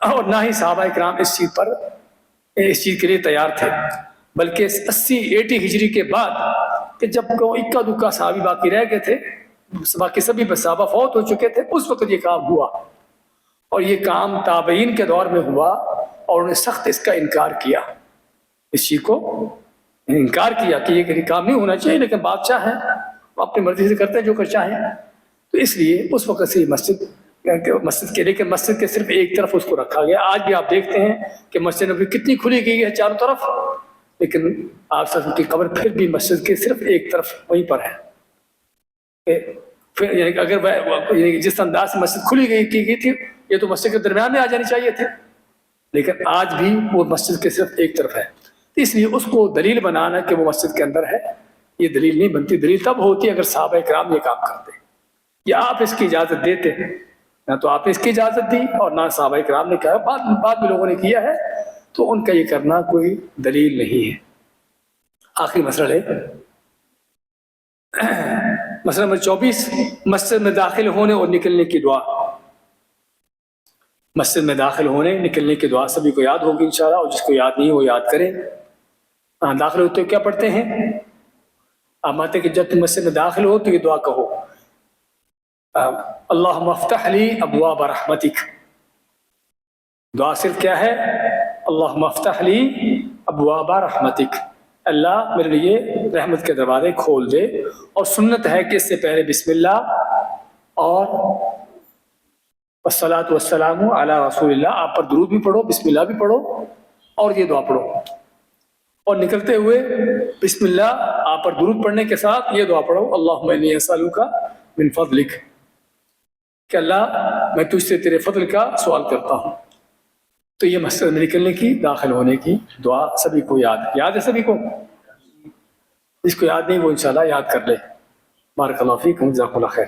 اور نہ ہی صحابہ کرام اس چیز کے لیے تیار تھے. بلکہ 80 ہجری کے بعد کہ جب کو اکا دکا صحابی باقی رہ گئے تھے، باقی سبھی صحابہ فوت ہو چکے تھے، اس وقت یہ کام ہوا. اور یہ کام تابعین کے دور میں ہوا، اور انہوں نے سخت اس کا انکار کیا، اس چیز کو انکار کیا کہ یہ کام نہیں ہونا چاہیے. لیکن بادشاہ ہیں، وہ اپنی مرضی سے کرتے ہیں جو کر چاہیں. تو اس لیے اس وقت سے مسجد کے، لیکن مسجد کے صرف ایک طرف اس کو رکھا گیا. آج بھی آپ دیکھتے ہیں کہ مسجد نبوی کتنی کھلی گئی ہے چاروں طرف، لیکن آپ صلی اللہ علیہ وسلم کی قبر پھر بھی مسجد کے صرف ایک طرف وہیں پر ہے. پھر یعنی کہ اگر یعنی جس انداز سے مسجد کھلی کی گئی تھی یہ تو مسجد کے درمیان میں آ جانی چاہیے تھے، لیکن آج بھی وہ مسجد کے صرف ایک طرف ہے، اس لیے اس کو دلیل بنانا کہ وہ مسجد کے اندر ہے یہ دلیل نہیں بنتی۔ دلیل تب ہوتی ہے اگر صحابہ کرام یہ کام کرتے یا آپ اس کی اجازت دیتے، نہ تو آپ نے اس کی اجازت دی اور نہ صحابہ کرام نے کہا، بعد میں لوگوں نے کیا ہے، تو ان کا یہ کرنا کوئی دلیل نہیں ہے۔ آخری مسئلہ ہے مسئلہ نمبر 24، مسجد میں داخل ہونے اور نکلنے کی دعا۔ مسجد میں داخل ہونے نکلنے کی دعا سبھی کو یاد ہوگی انشاءاللہ، اور جس کو یاد نہیں وہ یاد کریں۔ داخل ہوتے ہو کیا پڑھتے ہیں؟ آپ مانتے کہ جب تم مسجد میں داخل ہو تو یہ دعا کہو، اللہم افتح لی ابواب رحمتک۔ دعا صرف کیا ہے؟ اللہم افتح لی ابواب رحمتک، اللہ میرے لیے رحمت کے دروازے کھول دے۔ اور سنت ہے کہ اس سے پہلے بسم اللہ اور والصلاۃ والسلام علی رسول اللہ، آپ پر درود بھی پڑھو، بسم اللہ بھی پڑھو اور یہ دعا پڑھو، اور نکلتے ہوئے بسم اللہ آپ پر درود پڑھنے کے ساتھ یہ دعا پڑھو، اللہم انی اسألک من فضلک، کہ اللہ میں تجھ سے تیرے فضل کا سوال کرتا ہوں۔ تو یہ مسجد میں نکلنے کی داخل ہونے کی دعا سبھی کو یاد ہے سبھی کو؟ جس کو یاد نہیں وہ انشاءاللہ یاد کر لے۔ بارک اللہ فیکم، جزاکم اللہ خیر۔